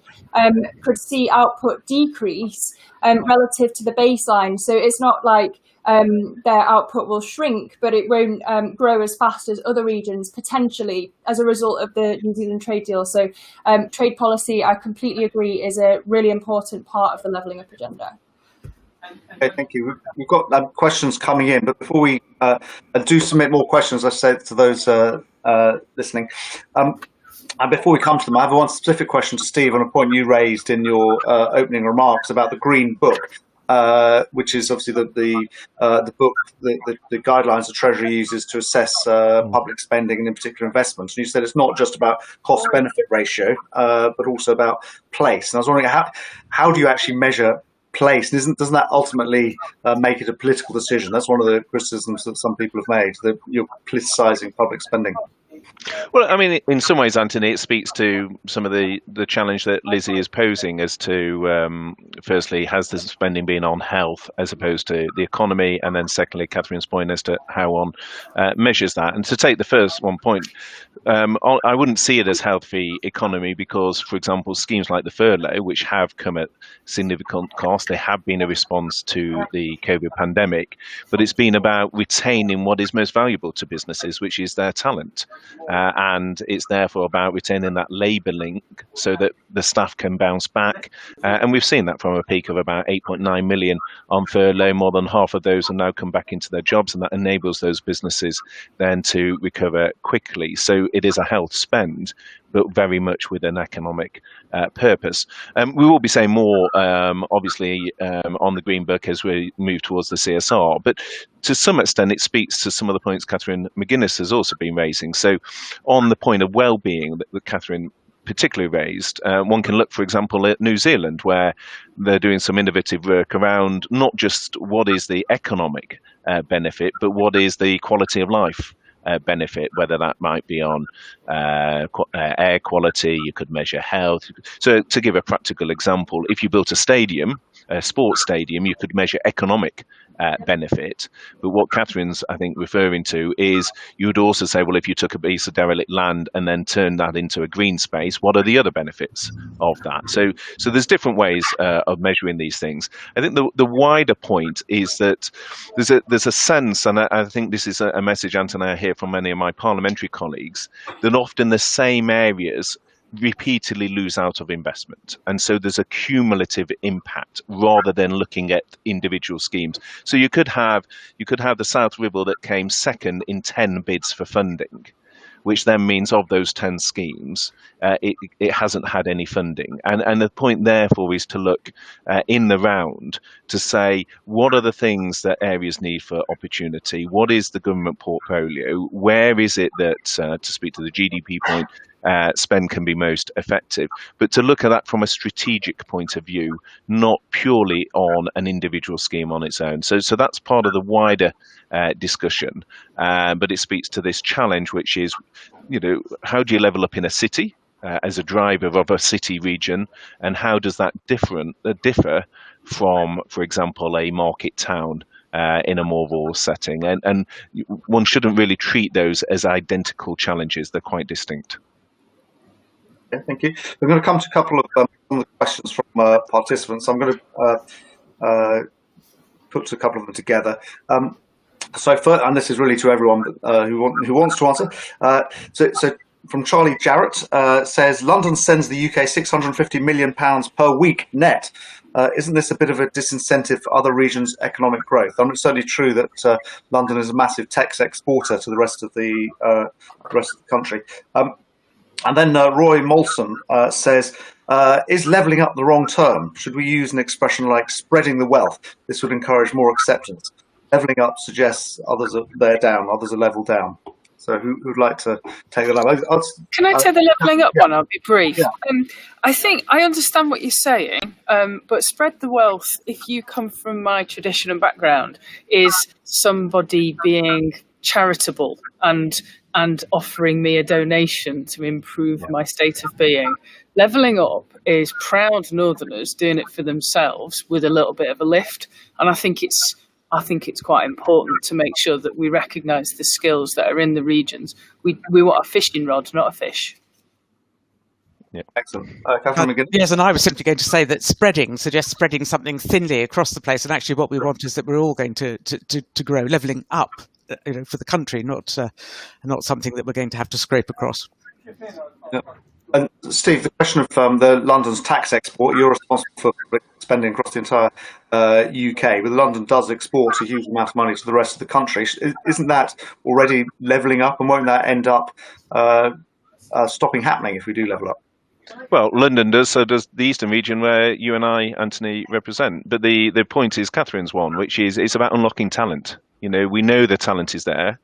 could see output decrease relative to the baseline. So it's not like their output will shrink, but it won't grow as fast as other regions potentially as a result of the New Zealand trade deal. So trade policy, I completely agree, is a really important part of the levelling up agenda. Okay, thank you. We've got questions coming in, but before we do submit more questions, I said to those listening, and before we come to them, I have one specific question to Steve on a point you raised in your opening remarks about the Green Book, which is obviously the book, the guidelines the Treasury uses to assess public spending and in particular investments. And you said it's not just about cost-benefit ratio, but also about place. And I was wondering, how do you actually measure place? And doesn't that ultimately make it a political decision? That's one of the criticisms that some people have made, that you're politicising public spending. Well, I mean, in some ways, Anthony, it speaks to some of the challenge that Lizzie is posing as to, firstly, has the spending been on health as opposed to the economy? And then secondly, Catherine's point as to how one measures that. And to take the first one point, I wouldn't see it as healthy economy because, for example, schemes like the furlough, which have come at significant cost, they have been a response to the COVID pandemic, but it's been about retaining what is most valuable to businesses, which is their talent. And it's therefore about retaining that labour link so that the staff can bounce back. And we've seen that from a peak of about 8.9 million on furlough. More than half of those have now come back into their jobs, and that enables those businesses then to recover quickly. So it is a health spend, but very much with an economic purpose. We will be saying more, obviously, on the Green Book as we move towards the CSR, but to some extent it speaks to some of the points Catherine McGuinness has also been raising. So on the point of well-being that Catherine particularly raised, one can look, for example, at New Zealand, where they're doing some innovative work around not just what is the economic benefit, but what is the quality of life benefit, whether that might be on air quality, you could measure health. So to give a practical example, if you built a stadium a sports stadium, you could measure economic benefit. But what Catherine's, I think, referring to is you would also say, well, if you took a piece of derelict land and then turned that into a green space, what are the other benefits of that? So there's different ways of measuring these things. I think the wider point is that there's a sense, and I think this is a message, Anthony, I hear from many of my parliamentary colleagues, that often the same areas repeatedly lose out of investment, and so there's a cumulative impact rather than looking at individual schemes. So you could have the South Ribble that came second in 10 bids for funding, which then means of those 10 schemes, it hasn't had any funding. And the point, therefore, is to look in the round to say, what are the things that areas need for opportunity? What is the government portfolio? Where is it that, to speak to the GDP point, spend can be most effective? But to look at that from a strategic point of view, not purely on an individual scheme on its own. So that's part of the wider discussion, but it speaks to this challenge, which is, how do you level up in a city as a driver of a city region, and how does that differ from, for example, a market town in a more rural setting? And one shouldn't really treat those as identical challenges. They're quite distinct. Okay, thank you. We're going to come to a couple of questions from participants. I'm going to put a couple of them together. So, and this is really to everyone who wants to answer. So from Charlie Jarrett says, London sends the UK £650 million per week net. Isn't this a bit of a disincentive for other regions' economic growth? I mean, it's certainly true that London is a massive tech exporter to the rest of the country. And then Roy Molson says, is levelling up the wrong term? Should we use an expression like spreading the wealth? This would encourage more acceptance. Levelling up suggests they're down, others are level down. So who'd like to take that up? Can I take the levelling up one? I'll be brief. Yeah. I think I understand what you're saying, but spread the wealth, if you come from my tradition and background, is somebody being charitable and offering me a donation to improve my state of being. Levelling up is proud Northerners doing it for themselves with a little bit of a lift, and I think it's quite important to make sure that we recognise the skills that are in the regions. We want a fishing rod, not a fish. Yeah, excellent. Catherine McGinn. Yes, and I was simply going to say that spreading suggests spreading something thinly across the place, and actually what we want is that we're all going to grow, levelling up, for the country, not something that we're going to have to scrape across. Yep. And Steve, the question of the London's tax export, you're responsible for spending across the entire UK, but London does export a huge amount of money to the rest of the country. Isn't that already levelling up, and won't that end up stopping happening if we do level up? Well, London does, so does the Eastern region where you and I, Anthony, represent. But the point is Catherine's one, which is it's about unlocking talent. We know the talent is there.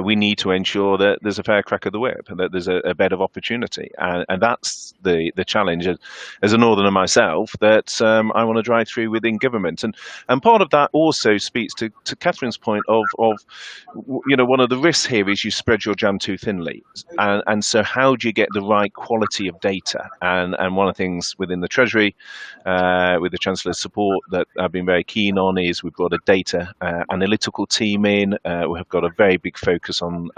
We need to ensure that there's a fair crack of the whip and that there's a bed of opportunity. And that's the challenge as a Northerner myself that I want to drive through within government. And part of that also speaks to Catherine's point of one of the risks here is you spread your jam too thinly. And so how do you get the right quality of data? And one of the things within the Treasury, with the Chancellor's support, that I've been very keen on is we've brought a data analytical team in. We have got a very big focus on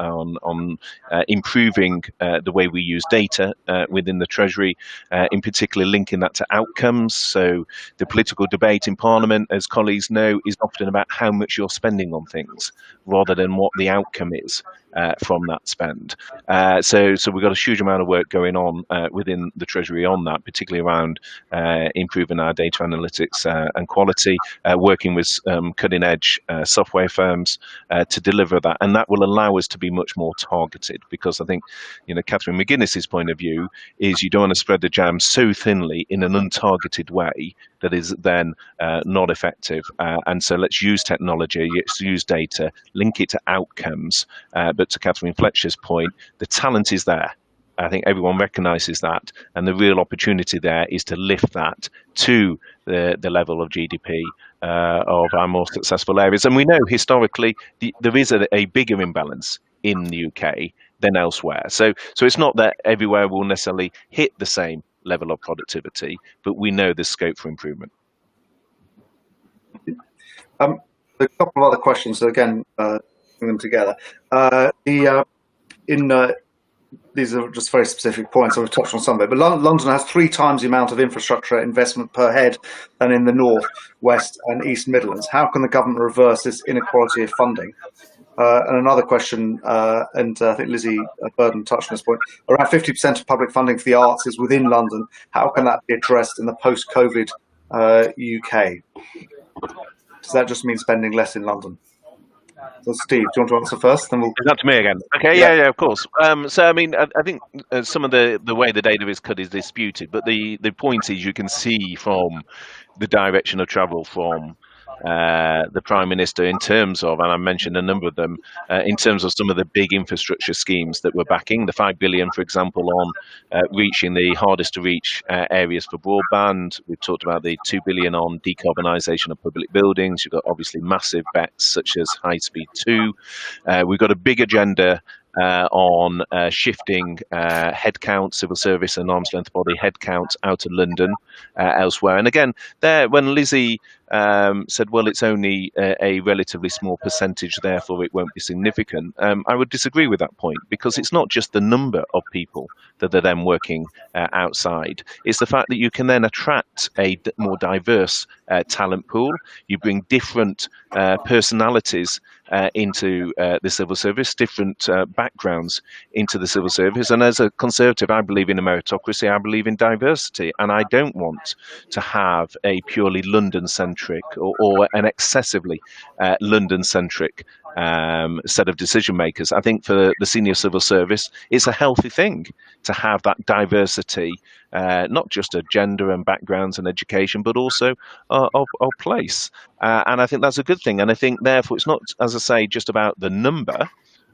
improving the way we use data within the Treasury, in particular linking that to outcomes. So the political debate in Parliament, as colleagues know, is often about how much you're spending on things rather than what the outcome is from that spend. So we've got a huge amount of work going on within the Treasury on that, particularly around improving our data analytics and quality, working with cutting edge software firms to deliver that. And that will allow us to be much more targeted, because I think, Catherine McGuinness's point of view is you don't want to spread the jam so thinly in an untargeted way that is then not effective. And so let's use technology, let's use data, link it to outcomes. But to Catherine Fletcher's point, the talent is there. I think everyone recognises that, and the real opportunity there is to lift that to the level of GDP of our more successful areas. And we know historically there is a bigger imbalance in the UK than elsewhere. So it's not that everywhere will necessarily hit the same level of productivity, but we know there's scope for improvement. A couple of other questions. So again, bring them together. These are just very specific points, so we've touched on some of it. But London has 3 times the amount of infrastructure investment per head than in the North, West and East Midlands. How can the government reverse this inequality of funding? And another question, and I think Lizzie Burden touched on this point, around 50% of public funding for the arts is within London. How can that be addressed in the post-COVID UK? Does that just mean spending less in London? So Steve, do you want to answer first? Then we'll... Is that to me again? Okay, yeah, of course. So, I mean, I think some of the way the data is cut is disputed, but the point is you can see from the direction of travel from the Prime Minister in terms of, and I mentioned a number of them, in terms of some of the big infrastructure schemes that we're backing, the 5 billion, for example, on reaching the hardest to reach areas for broadband. We've talked about the 2 billion on decarbonisation of public buildings. You've got obviously massive bets such as High Speed 2. We've got a big agenda on shifting headcount, civil service and arm's length body headcount out of London elsewhere. And again, there, when Lizzie said, well, it's only a relatively small percentage, therefore it won't be significant, I would disagree with that point, because it's not just the number of people that are then working outside. It's the fact that you can then attract a more diverse talent pool. You bring different personalities into the civil service, different backgrounds into the civil service. And as a Conservative, I believe in a meritocracy, I believe in diversity, and I don't want to have a purely London-centric or an excessively London-centric set of decision makers. I think for the senior civil service, it's a healthy thing to have that diversity, not just of gender and backgrounds and education, but also of place. And I think that's a good thing. And I think, therefore, it's not, as I say, just about the number,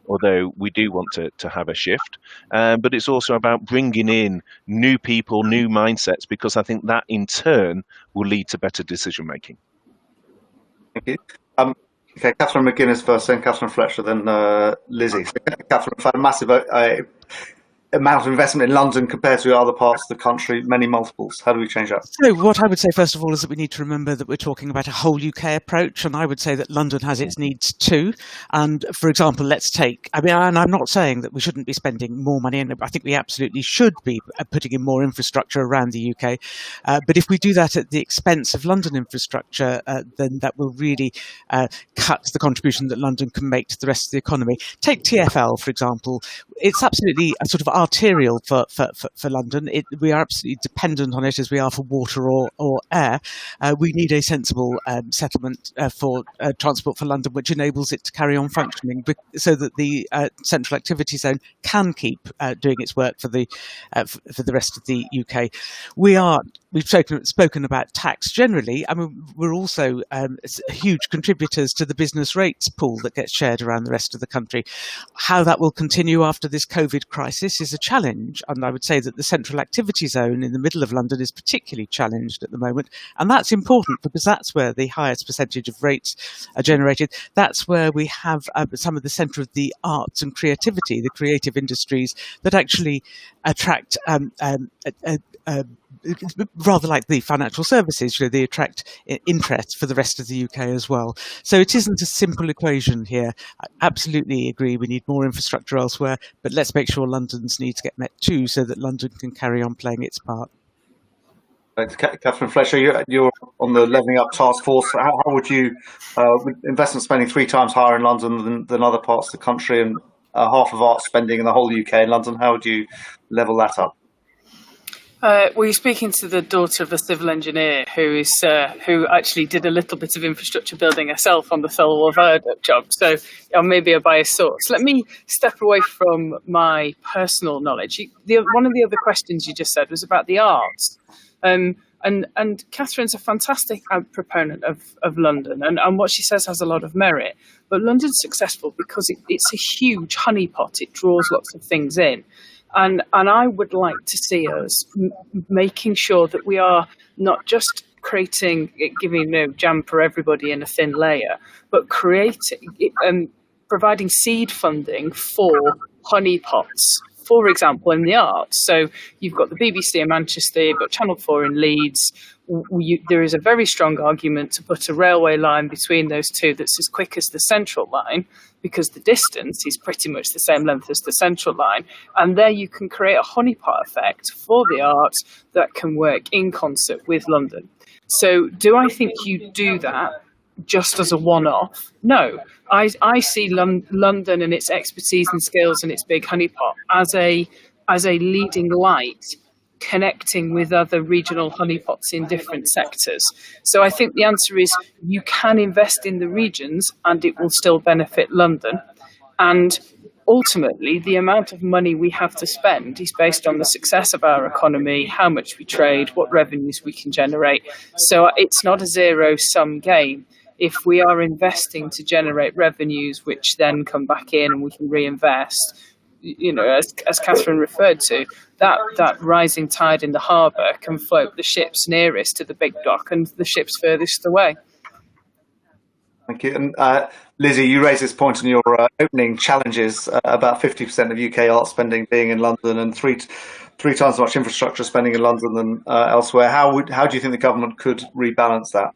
although we do want to have a shift, but it's also about bringing in new people, new mindsets, because I think that in turn will lead to better decision making. Thank you. Okay, Catherine McGuinness first, then Catherine Fletcher, then Lizzie. So, Catherine, had a massive amount of investment in London compared to other parts of the country, many multiples. How do we change that? So what I would say, first of all, is that we need to remember that we're talking about a whole UK approach, and I would say that London has its needs too. And for example, let's take, and I'm not saying that we shouldn't be spending more money, and I think we absolutely should be putting in more infrastructure around the UK. But if we do that at the expense of London infrastructure, then that will really cut the contribution that London can make to the rest of the economy. Take TfL, for example. It's absolutely a sort of arterial for London. We are absolutely dependent on it as we are for water or air. We need a sensible settlement for transport for London, which enables it to carry on functioning, so that the central activity zone can keep doing its work for the rest of the UK. We've spoken about tax generally. I mean, we're also huge contributors to the business rates pool that gets shared around the rest of the country. How that will continue after this COVID crisis is a challenge, and I would say that the central activity zone in the middle of London is particularly challenged at the moment, and that's important because that's where the highest percentage of rates are generated. That's where we have some of the centre of the arts and creativity, the creative industries that actually attract rather like the financial services, they attract interest for the rest of the UK as well. So it isn't a simple equation here. I absolutely agree we need more infrastructure elsewhere, but let's make sure London's needs get met too, so that London can carry on playing its part. Thanks. Catherine Fletcher, you're on the Levelling Up Task Force. How would you, with investment spending 3 times higher in London than other parts of the country, and half of art spending in the whole UK in London, how would you level that up? Were you speaking to the daughter of a civil engineer who actually did a little bit of infrastructure building herself on the Thirlwall Viaduct job? So maybe a biased source. Let me step away from my personal knowledge. One of the other questions you just said was about the arts. And Catherine's a fantastic proponent of London, and what she says has a lot of merit. But London's successful because it's a huge honeypot. It draws lots of things in. And I would like to see us making sure that we are not just giving jam for everybody in a thin layer, but providing seed funding for honeypots, for example, in the arts. So you've got the BBC in Manchester, you've got Channel 4 in Leeds. there is a very strong argument to put a railway line between those two that's as quick as the central line, because the distance is pretty much the same length as the central line. And there you can create a honeypot effect for the arts that can work in concert with London. So do I think you do that just as a one-off? No. I see London and its expertise and skills and its big honeypot as a leading light, connecting with other regional honeypots in different sectors. So I think the answer is you can invest in the regions and it will still benefit London. And ultimately, the amount of money we have to spend is based on the success of our economy, how much we trade, what revenues we can generate. So it's not a zero-sum game. If we are investing to generate revenues, which then come back in and we can reinvest, as Catherine referred to, that rising tide in the harbour can float the ships nearest to the big dock and the ships furthest away. Thank you. And Lizzie, you raised this point in your opening challenges about 50% of UK art spending being in London and three times as much infrastructure spending in London than elsewhere. How do you think the government could rebalance that?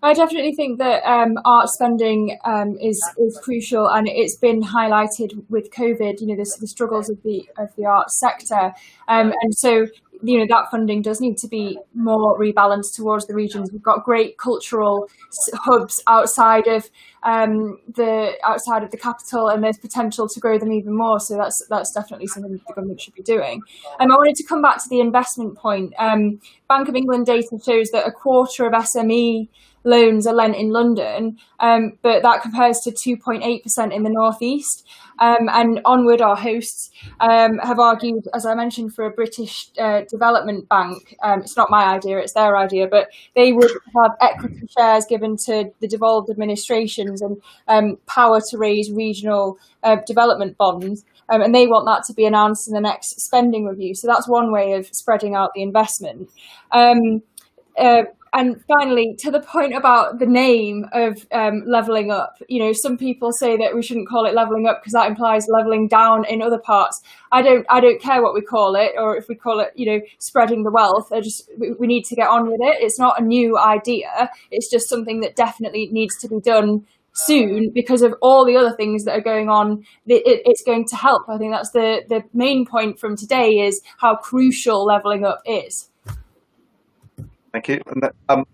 I definitely think that art spending is crucial, and it's been highlighted with COVID. The struggles of the arts sector, and so that funding does need to be more rebalanced towards the regions. We've got great cultural hubs outside of the capital, and there's potential to grow them even more. So that's definitely something that the government should be doing. I wanted to come back to the investment point. Bank of England data shows that a quarter of SME loans are lent in London, but that compares to 2.8% in the northeast. And Onward, our hosts, have argued, as I mentioned, for a British development bank. It's not my idea, it's their idea, but they would have equity shares given to the devolved administrations and power to raise regional development bonds. And they want that to be announced in the next spending review. So that's one way of spreading out the investment. And finally, to the point about the name of levelling up, some people say that we shouldn't call it levelling up because that implies levelling down in other parts. I don't care what we call it, or if we call it, spreading the wealth. We need to get on with it. It's not a new idea. It's just something that definitely needs to be done soon because of all the other things that are going on. It's going to help. I think that's the main point from today, is how crucial levelling up is. Thank you. And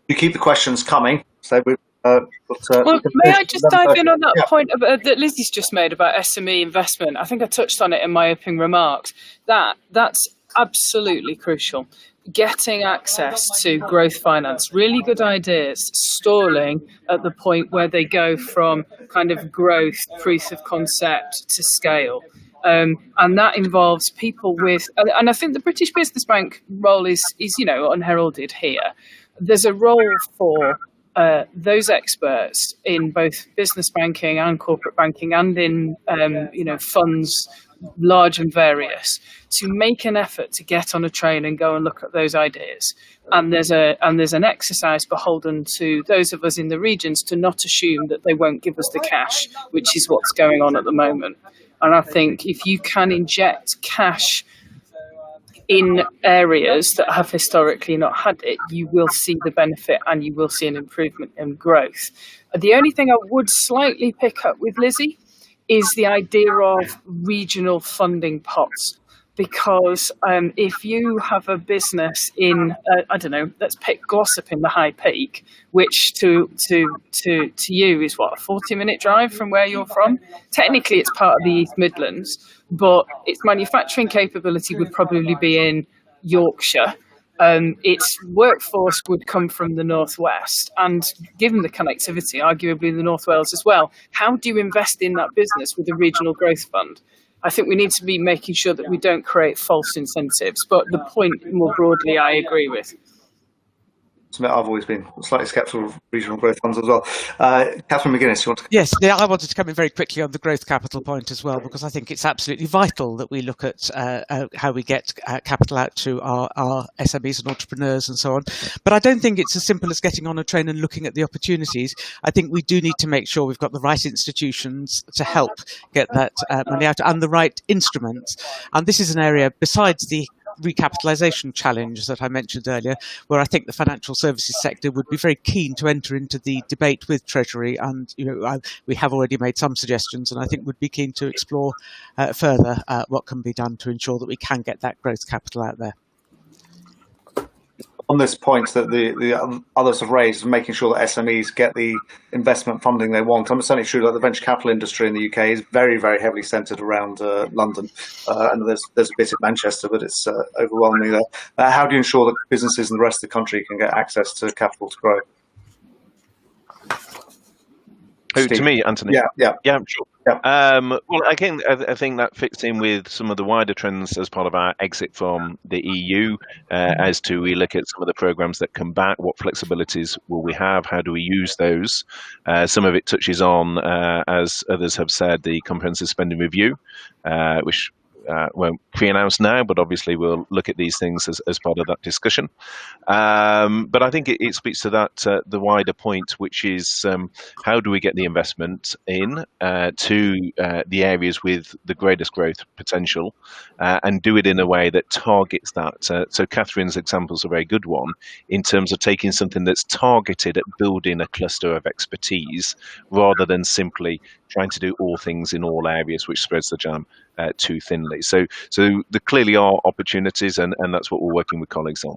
you keep the questions coming. So we've may I just dive in on that point that Lizzie's just made about SME investment? I think I touched on it in my opening remarks. That's absolutely crucial. Getting access to growth finance, really good ideas, stalling at the point where they go from kind of growth, proof of concept to scale. And that involves people with, and I think the British Business Bank role is unheralded here. There's a role for those experts in both business banking and corporate banking and in funds, large and various, to make an effort to get on a train and go and look at those ideas. And there's an exercise beholden to those of us in the regions to not assume that they won't give us the cash, which is what's going on at the moment. And I think if you can inject cash in areas that have historically not had it, you will see the benefit and you will see an improvement in growth. The only thing I would slightly pick up with Lizzie is the idea of regional funding pots. Because if you have a business in, let's pick Glossop in the High Peak, which to you is what, a 40-minute drive from where you're from? Technically, it's part of the East Midlands, but its manufacturing capability would probably be in Yorkshire. Its workforce would come from the northwest, and given the connectivity, arguably the North Wales as well. How do you invest in that business with a regional growth fund? I think we need to be making sure that we don't create false incentives. But the point more broadly, I agree with. I've always been slightly sceptical of regional growth funds as well. Catherine McGuinness, you want to? Yes, I wanted to come in very quickly on the growth capital point as well, because I think it's absolutely vital that we look at how we get capital out to our SMEs and entrepreneurs and so on. But I don't think it's as simple as getting on a train and looking at the opportunities. I think we do need to make sure we've got the right institutions to help get that money out and the right instruments. And this is an area, besides the recapitalisation challenge that I mentioned earlier, where I think the financial services sector would be very keen to enter into the debate with Treasury, and we have already made some suggestions, and I think would be keen to explore further what can be done to ensure that we can get that growth capital out there. On this point that the others have raised, making sure that SMEs get the investment funding they want. I'm certainly sure that the venture capital industry in the UK is very, very heavily centred around London, and there's a bit in Manchester, but it's overwhelmingly there. How do you ensure that businesses in the rest of the country can get access to capital to grow? To me, Anthony? Yeah, sure. Yeah. Well, I think that fits in with some of the wider trends as part of our exit from the EU, as to we look at some of the programs that come back, what flexibilities will we have, how do we use those? Some of it touches on, as others have said, the comprehensive spending review, which won't pre-announce now, but obviously we'll look at these things as part of that discussion. But I think it speaks to that the wider point, which is how do we get the investment in to the areas with the greatest growth potential, and do it in a way that targets that. So Catherine's example is a very good one in terms of taking something that's targeted at building a cluster of expertise rather than simply trying to do all things in all areas, which spreads the jam too thinly. So there clearly are opportunities, and that's what we're working with colleagues on.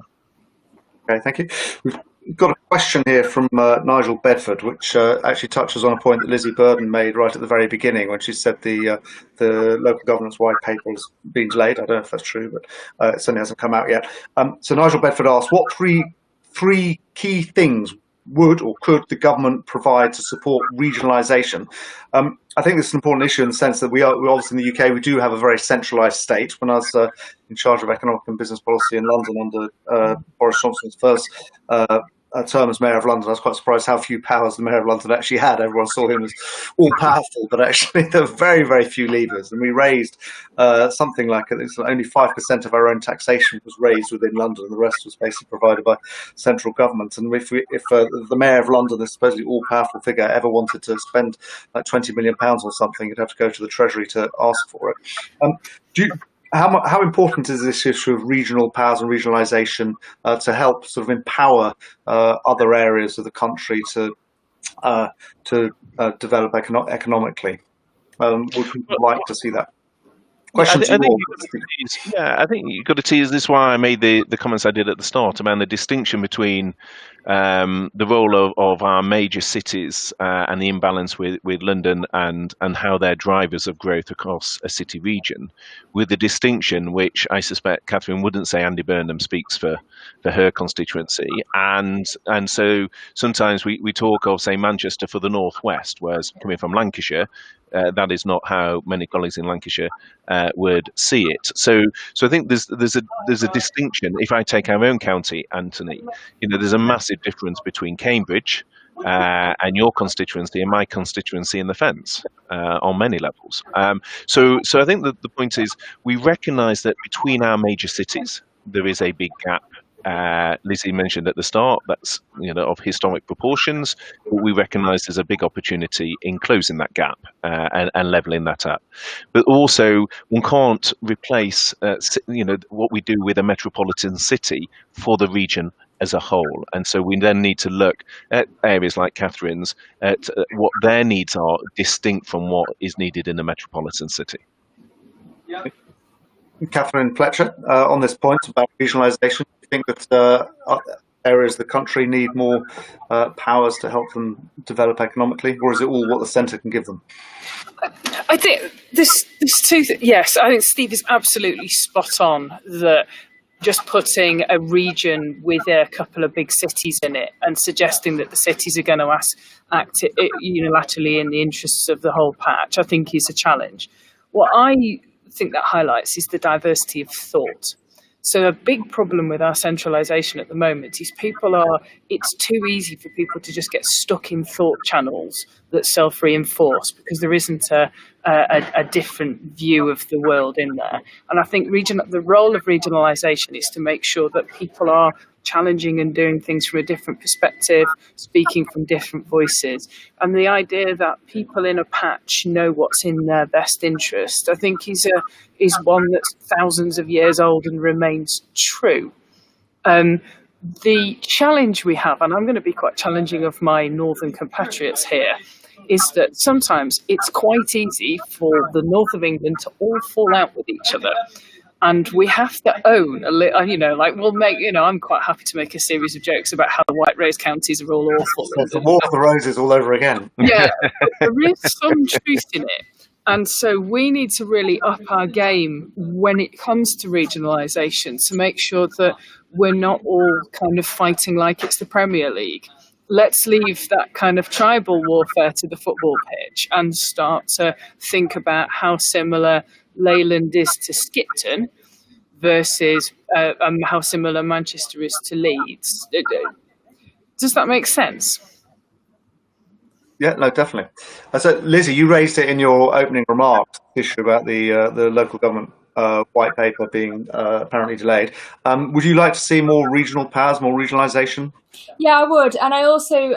Okay, thank you. We've got a question here from Nigel Bedford, which actually touches on a point that Lizzie Burden made right at the very beginning when she said the local governance white paper has been delayed. I don't know if that's true, but it certainly hasn't come out yet. So Nigel Bedford asked, what three key things would or could the government provide to support regionalisation? I think this is an important issue in the sense that we obviously in the UK, we do have a very centralised state. When I was in charge of economic and business policy in London under Boris Johnson's first term as Mayor of London, I was quite surprised how few powers the Mayor of London actually had. Everyone saw him as all powerful, but actually there were very, very few levers. And we raised something like only 5% of our own taxation was raised within London, and the rest was basically provided by central government. And if the Mayor of London, the supposedly all powerful figure, ever wanted to spend like £20 million or something, you'd have to go to the Treasury to ask for it. How important is this issue of regional powers and regionalisation to help sort of empower other areas of the country to develop economically? Would people like to see that? I think you've got to tease. This is why I made the comments I did at the start about the distinction between the role of our major cities and the imbalance with London and how they're drivers of growth across a city region, with the distinction which I suspect Catherine wouldn't say Andy Burnham speaks for her constituency. And so sometimes we talk of, say, Manchester for the Northwest, whereas coming from Lancashire, that is not how many colleagues in Lancashire would see it. So I think there's a distinction. If I take our own county, Anthony, there's a massive difference between Cambridge and your constituency and my constituency in the Fens on many levels. So I think that the point is we recognise that between our major cities there is a big gap. Lizzie mentioned at the start that's of historic proportions, but we recognise there's a big opportunity in closing that gap and levelling that up. But also, one can't replace what we do with a metropolitan city for the region as a whole, and so we then need to look at areas like Catherine's at what their needs are distinct from what is needed in a metropolitan city. Yeah. Catherine Fletcher, on this point about regionalisation, do you think that areas of the country need more powers to help them develop economically, or is it all what the centre can give them? I think there's two things. Yes, I think Steve is absolutely spot on that just putting a region with a couple of big cities in it and suggesting that the cities are going to act unilaterally in the interests of the whole patch, I think is a challenge. What I think that highlights is the diversity of thought. So a big problem with our centralisation at the moment is it's too easy for people to just get stuck in thought channels that self-reinforce because there isn't a different view of the world in there. And I think the role of regionalisation is to make sure that people are challenging and doing things from a different perspective, speaking from different voices. And the idea that people in a patch know what's in their best interest, I think is one that's thousands of years old and remains true. The challenge we have, and I'm going to be quite challenging of my northern compatriots here, is that sometimes it's quite easy for the north of England to all fall out with each other. And we have to own a little, I'm quite happy to make a series of jokes about how the white rose counties are all awful. It's the War of the Roses all over again. Yeah, there is some truth in it. And so we need to really up our game when it comes to regionalisation to make sure that we're not all kind of fighting like it's the Premier League. Let's leave that kind of tribal warfare to the football pitch and start to think about how similar Leyland is to Skipton versus how similar Manchester is to Leeds. Does that make sense? Yeah, no, definitely. So, Lizzie, you raised it in your opening remarks, issue about the local government white paper being apparently delayed. Would you like to see more regional powers, more regionalisation? Yeah, I would. And I also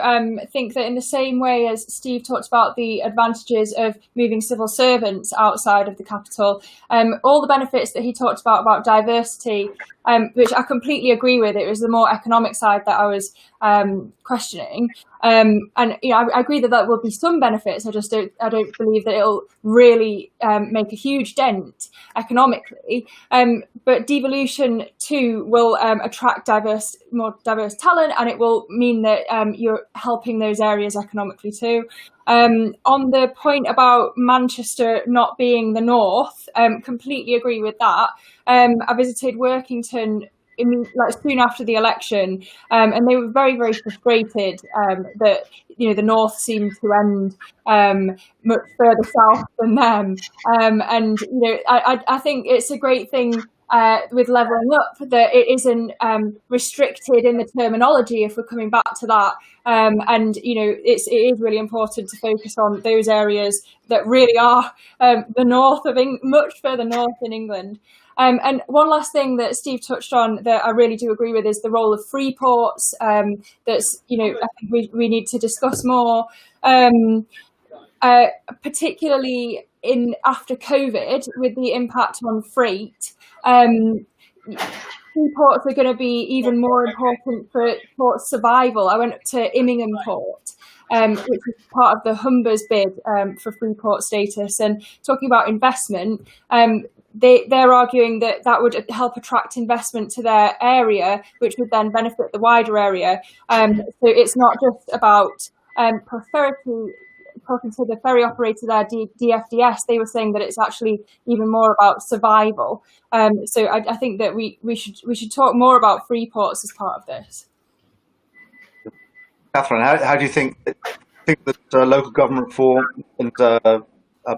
think that in the same way as Steve talked about the advantages of moving civil servants outside of the capital, all the benefits that he talked about diversity, which I completely agree with. It was the more economic side that I was questioning. And I agree that there will be some benefits. I don't believe that it'll really make a huge dent economically. But devolution too will attract more diverse talent, and it will mean that you're helping those areas economically too. On the point about Manchester not being the north, completely agree with that. I visited Workington soon after the election, and they were very, very frustrated that the north seemed to end much further south than them. And I think it's a great thing with levelling up that it isn't restricted in the terminology, if we're coming back to that. And it is really important to focus on those areas that really are the north of much further north in England. And one last thing that Steve touched on that I really do agree with is the role of free ports. That's I think we need to discuss more, particularly after COVID with the impact on freight. Free ports are going to be even more important for port survival. I went to Immingham Port, which is part of the Humber's bid for free port status, and talking about investment. They're arguing that would help attract investment to their area, which would then benefit the wider area. So it's not just about prosperity. Talking to the ferry operator there, DFDS, they were saying that it's actually even more about survival. So I think that we should talk more about free ports as part of this. Catherine, how do you think that local government reform and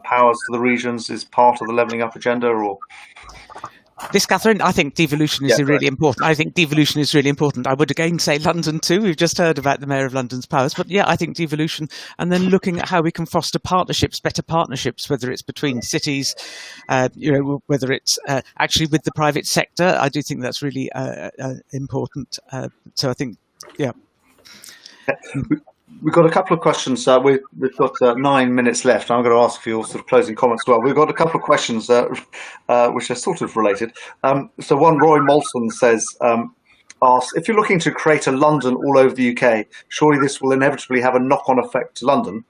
powers to the regions is part of the levelling up agenda, or? This, Catherine, I think devolution is really important. I think devolution is really important. I would again say London too. We've just heard about the Mayor of London's powers, but yeah, I think devolution, and then looking at how we can foster partnerships, better partnerships, whether it's between cities, whether it's actually with the private sector. I do think that's really important. So I think, yeah. We've got a couple of questions. We've got 9 minutes left. I'm going to ask for your sort of closing comments as well. We've got a couple of questions which are sort of related. So one, Roy Molson asks, if you're looking to create a London all over the UK, surely this will inevitably have a knock-on effect to London.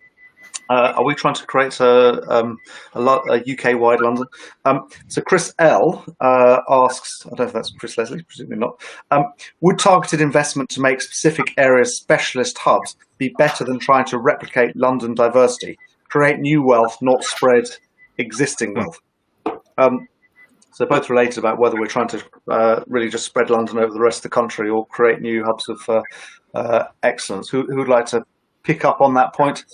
Are we trying to create a UK-wide London? So Chris L asks, I don't know if that's Chris Leslie, presumably not, would targeted investment to make specific areas specialist hubs be better than trying to replicate London diversity, create new wealth, not spread existing wealth? So both related about whether we're trying to really just spread London over the rest of the country or create new hubs of excellence. Who would like to pick up on that point?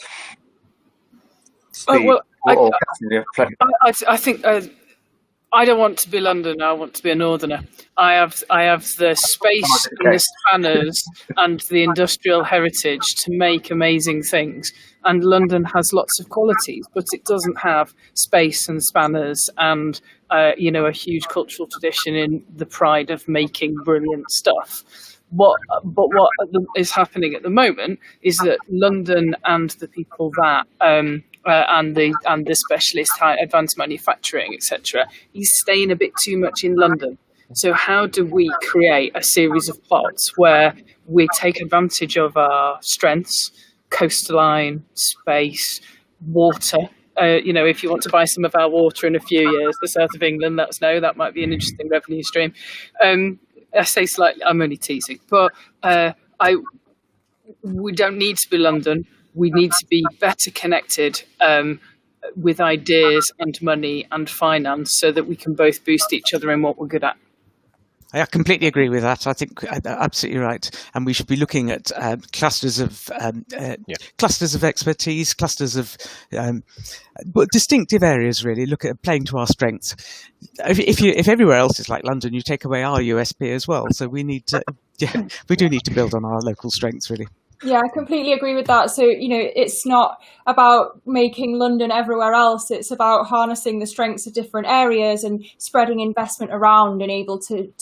Steve, I think I don't want to be London. I want to be a northerner. I have the space and the spanners and the industrial heritage to make amazing things. And London has lots of qualities, but it doesn't have space and spanners and a huge cultural tradition in the pride of making brilliant stuff. What is happening at the moment is that London and the people that and the specialist high advanced manufacturing, etc., is staying a bit too much in London. So how do we create a series of plots where we take advantage of our strengths, coastline, space, water? If you want to buy some of our water in a few years, the south of England, let us know. That might be an interesting revenue stream. I say slightly, I'm only teasing, but we don't need to be London. We need to be better connected with ideas and money and finance so that we can both boost each other in what we're good at. I completely agree with that. I think absolutely right, and we should be looking at clusters of expertise, clusters of distinctive areas. Really, look at playing to our strengths. If everywhere else is like London, you take away our USP as well. So we need to, we do need to build on our local strengths, really. Yeah, I completely agree with that. So, it's not about making London everywhere else. It's about harnessing the strengths of different areas and spreading investment around and able to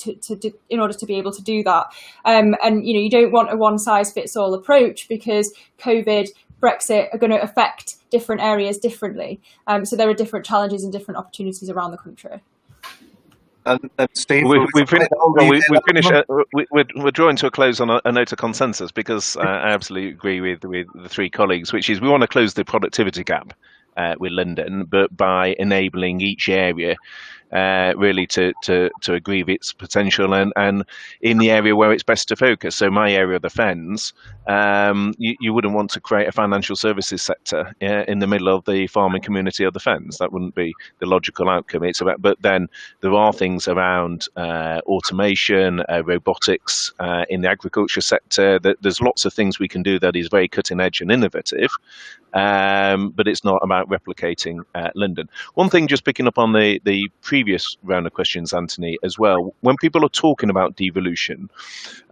in order to be able to do that. And, you don't want a one size fits all approach because COVID, Brexit are going to affect different areas differently. So there are different challenges and different opportunities around the country. And Steve, we're drawing to a close on a note of consensus because I absolutely agree with the three colleagues, which is we want to close the productivity gap with London, but by enabling each area really to agree with its potential and in the area where it's best to focus. So my area of the Fens, you wouldn't want to create a financial services sector in the middle of the farming community of the Fens. That wouldn't be the logical outcome. But then there are things around automation, robotics in the agriculture sector. There's lots of things we can do that is very cutting edge and innovative. But it's not about replicating London. One thing, just picking up on the previous round of questions, Anthony, as well, when people are talking about devolution,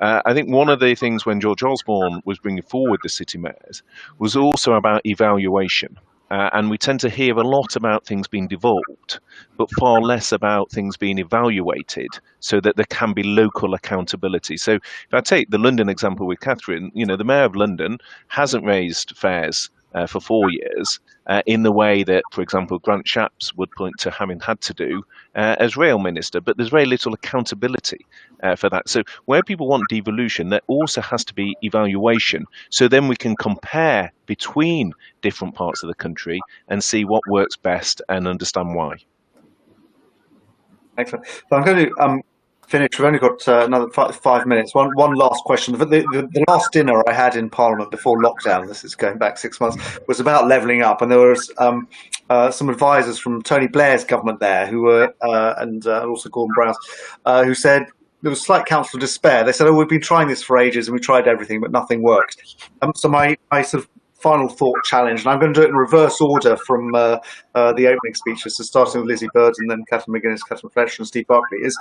I think one of the things when George Osborne was bringing forward the city mayors was also about evaluation. And we tend to hear a lot about things being devolved, but far less about things being evaluated so that there can be local accountability. So if I take the London example with Catherine, the Mayor of London hasn't raised fares for 4 years in the way that, for example, Grant Shapps would point to having had to do as rail minister, but there's very little accountability for that. So where people want devolution, there also has to be evaluation. So then we can compare between different parts of the country and see what works best and understand why. Excellent. So I'm going to finish. We've only got another 5 minutes. One last question. The last dinner I had in Parliament before lockdown, this is going back 6 months, was about levelling up, and there was some advisors from Tony Blair's government there who were, and also Gordon Brown's, who said there was slight counsel of despair. They said, "Oh, we've been trying this for ages and we tried everything, but nothing works." So my sort of final thought challenge, and I'm going to do it in reverse order from the opening speeches, so starting with Lizzie Bird and then Catherine McGuinness, Catherine Fletcher and Steve Barclay, is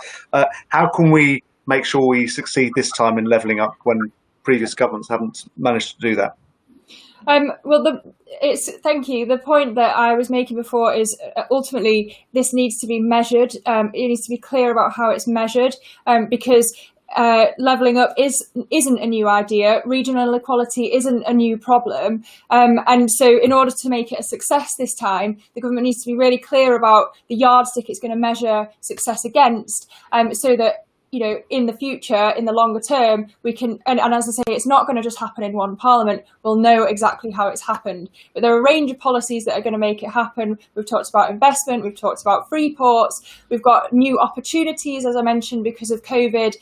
how can we make sure we succeed this time in levelling up when previous governments haven't managed to do that? Thank you. The point that I was making before is ultimately this needs to be measured. It needs to be clear about how it's measured, because levelling up isn't a new idea. Regional inequality isn't a new problem, and so in order to make it a success this time, the government needs to be really clear about the yardstick it's going to measure success against, so that in the future, in the longer term, we can, and as I say, it's not going to just happen in one parliament. We'll know exactly how it's happened. But there are a range of policies that are going to make it happen. We've talked about investment. We've talked about free ports. We've got new opportunities, as I mentioned, because of COVID,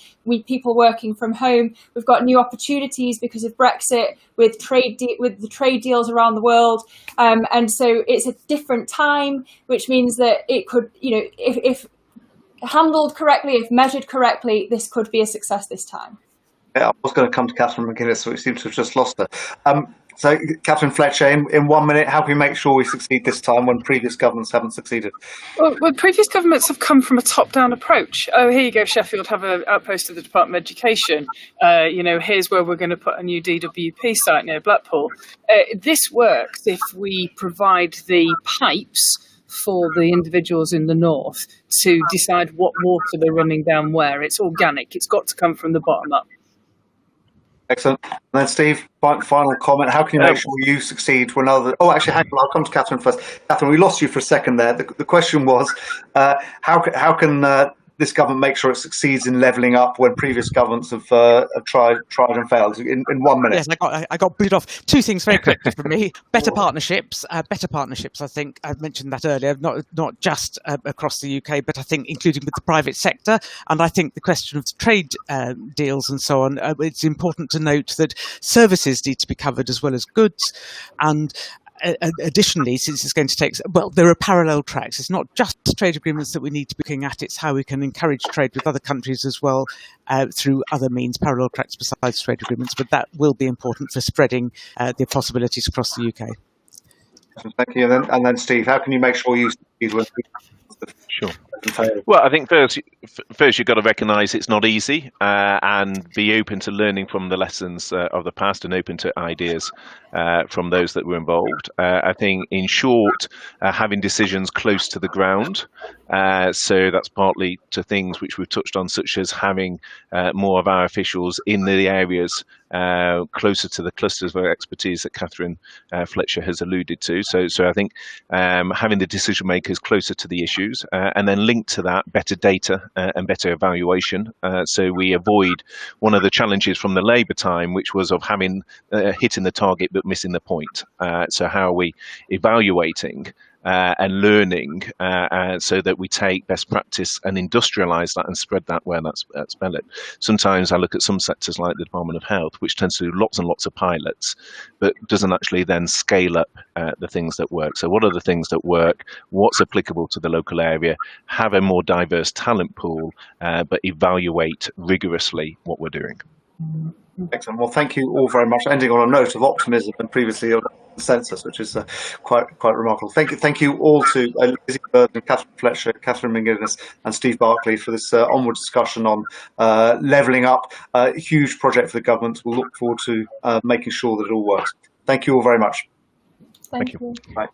people working from home. We've got new opportunities because of Brexit, with the trade deals around the world. And so it's a different time, which means that it could, if handled correctly, if measured correctly, this could be a success this time. Yeah, I was going to come to Catherine McGuinness, so we seem to have just lost her. So, Catherine Fletcher, in 1 minute, how can we make sure we succeed this time when previous governments haven't succeeded? Well, previous governments have come from a top-down approach. Oh, here you go, Sheffield, have an outpost of the Department of Education. Here's where we're going to put a new DWP site near Blackpool. This works if we provide the pipes for the individuals in the north to decide what water they're running down where. It's organic. It's got to come from the bottom up. Excellent. And then Steve, final comment. How can you make sure you succeed when other... Oh, actually, hang on. I'll come to Catherine first. Catherine, we lost you for a second there. The question was, how can this government make sure it succeeds in levelling up when previous governments have tried and failed? In 1 minute. Yes, I got booted off. Two things very quickly from me. Better partnerships. I think I've mentioned that earlier, not just across the UK, but I think including with the private sector. And I think the question of trade deals and so on, it's important to note that services need to be covered as well as goods. And additionally, since it's going to take, well, there are parallel tracks. It's not just trade agreements that we need to be looking at, it's how we can encourage trade with other countries as well through other means, parallel tracks besides trade agreements, but that will be important for spreading the possibilities across the UK. Thank you. And then Steve, how can you make sure you succeed when... Sure. Well, I think first you've got to recognise it's not easy and be open to learning from the lessons of the past and open to ideas from those that were involved. I think, in short, having decisions close to the ground. So that's partly to things which we've touched on, such as having more of our officials in the areas closer to the clusters of expertise that Catherine Fletcher has alluded to. So I think having the decision makers closer to the issues and then linked to that better data and better evaluation. So we avoid one of the challenges from the Labour time, which was of having hitting the target but missing the point. So how are we evaluating and learning so that we take best practice and industrialise that and spread that where that's valid. Sometimes I look at some sectors like the Department of Health, which tends to do lots and lots of pilots, but doesn't actually then scale up the things that work. So what are the things that work? What's applicable to the local area? Have a more diverse talent pool, but evaluate rigorously what we're doing. Excellent. Well, thank you all very much. Ending on a note of optimism and previously on consensus, which is quite remarkable. Thank you all to Lizzie Burden, Catherine Fletcher, Catherine McGuinness, and Steve Barclay for this onward discussion on levelling up. A huge project for the government. We'll look forward to making sure that it all works. Thank you all very much. Thank you. Bye.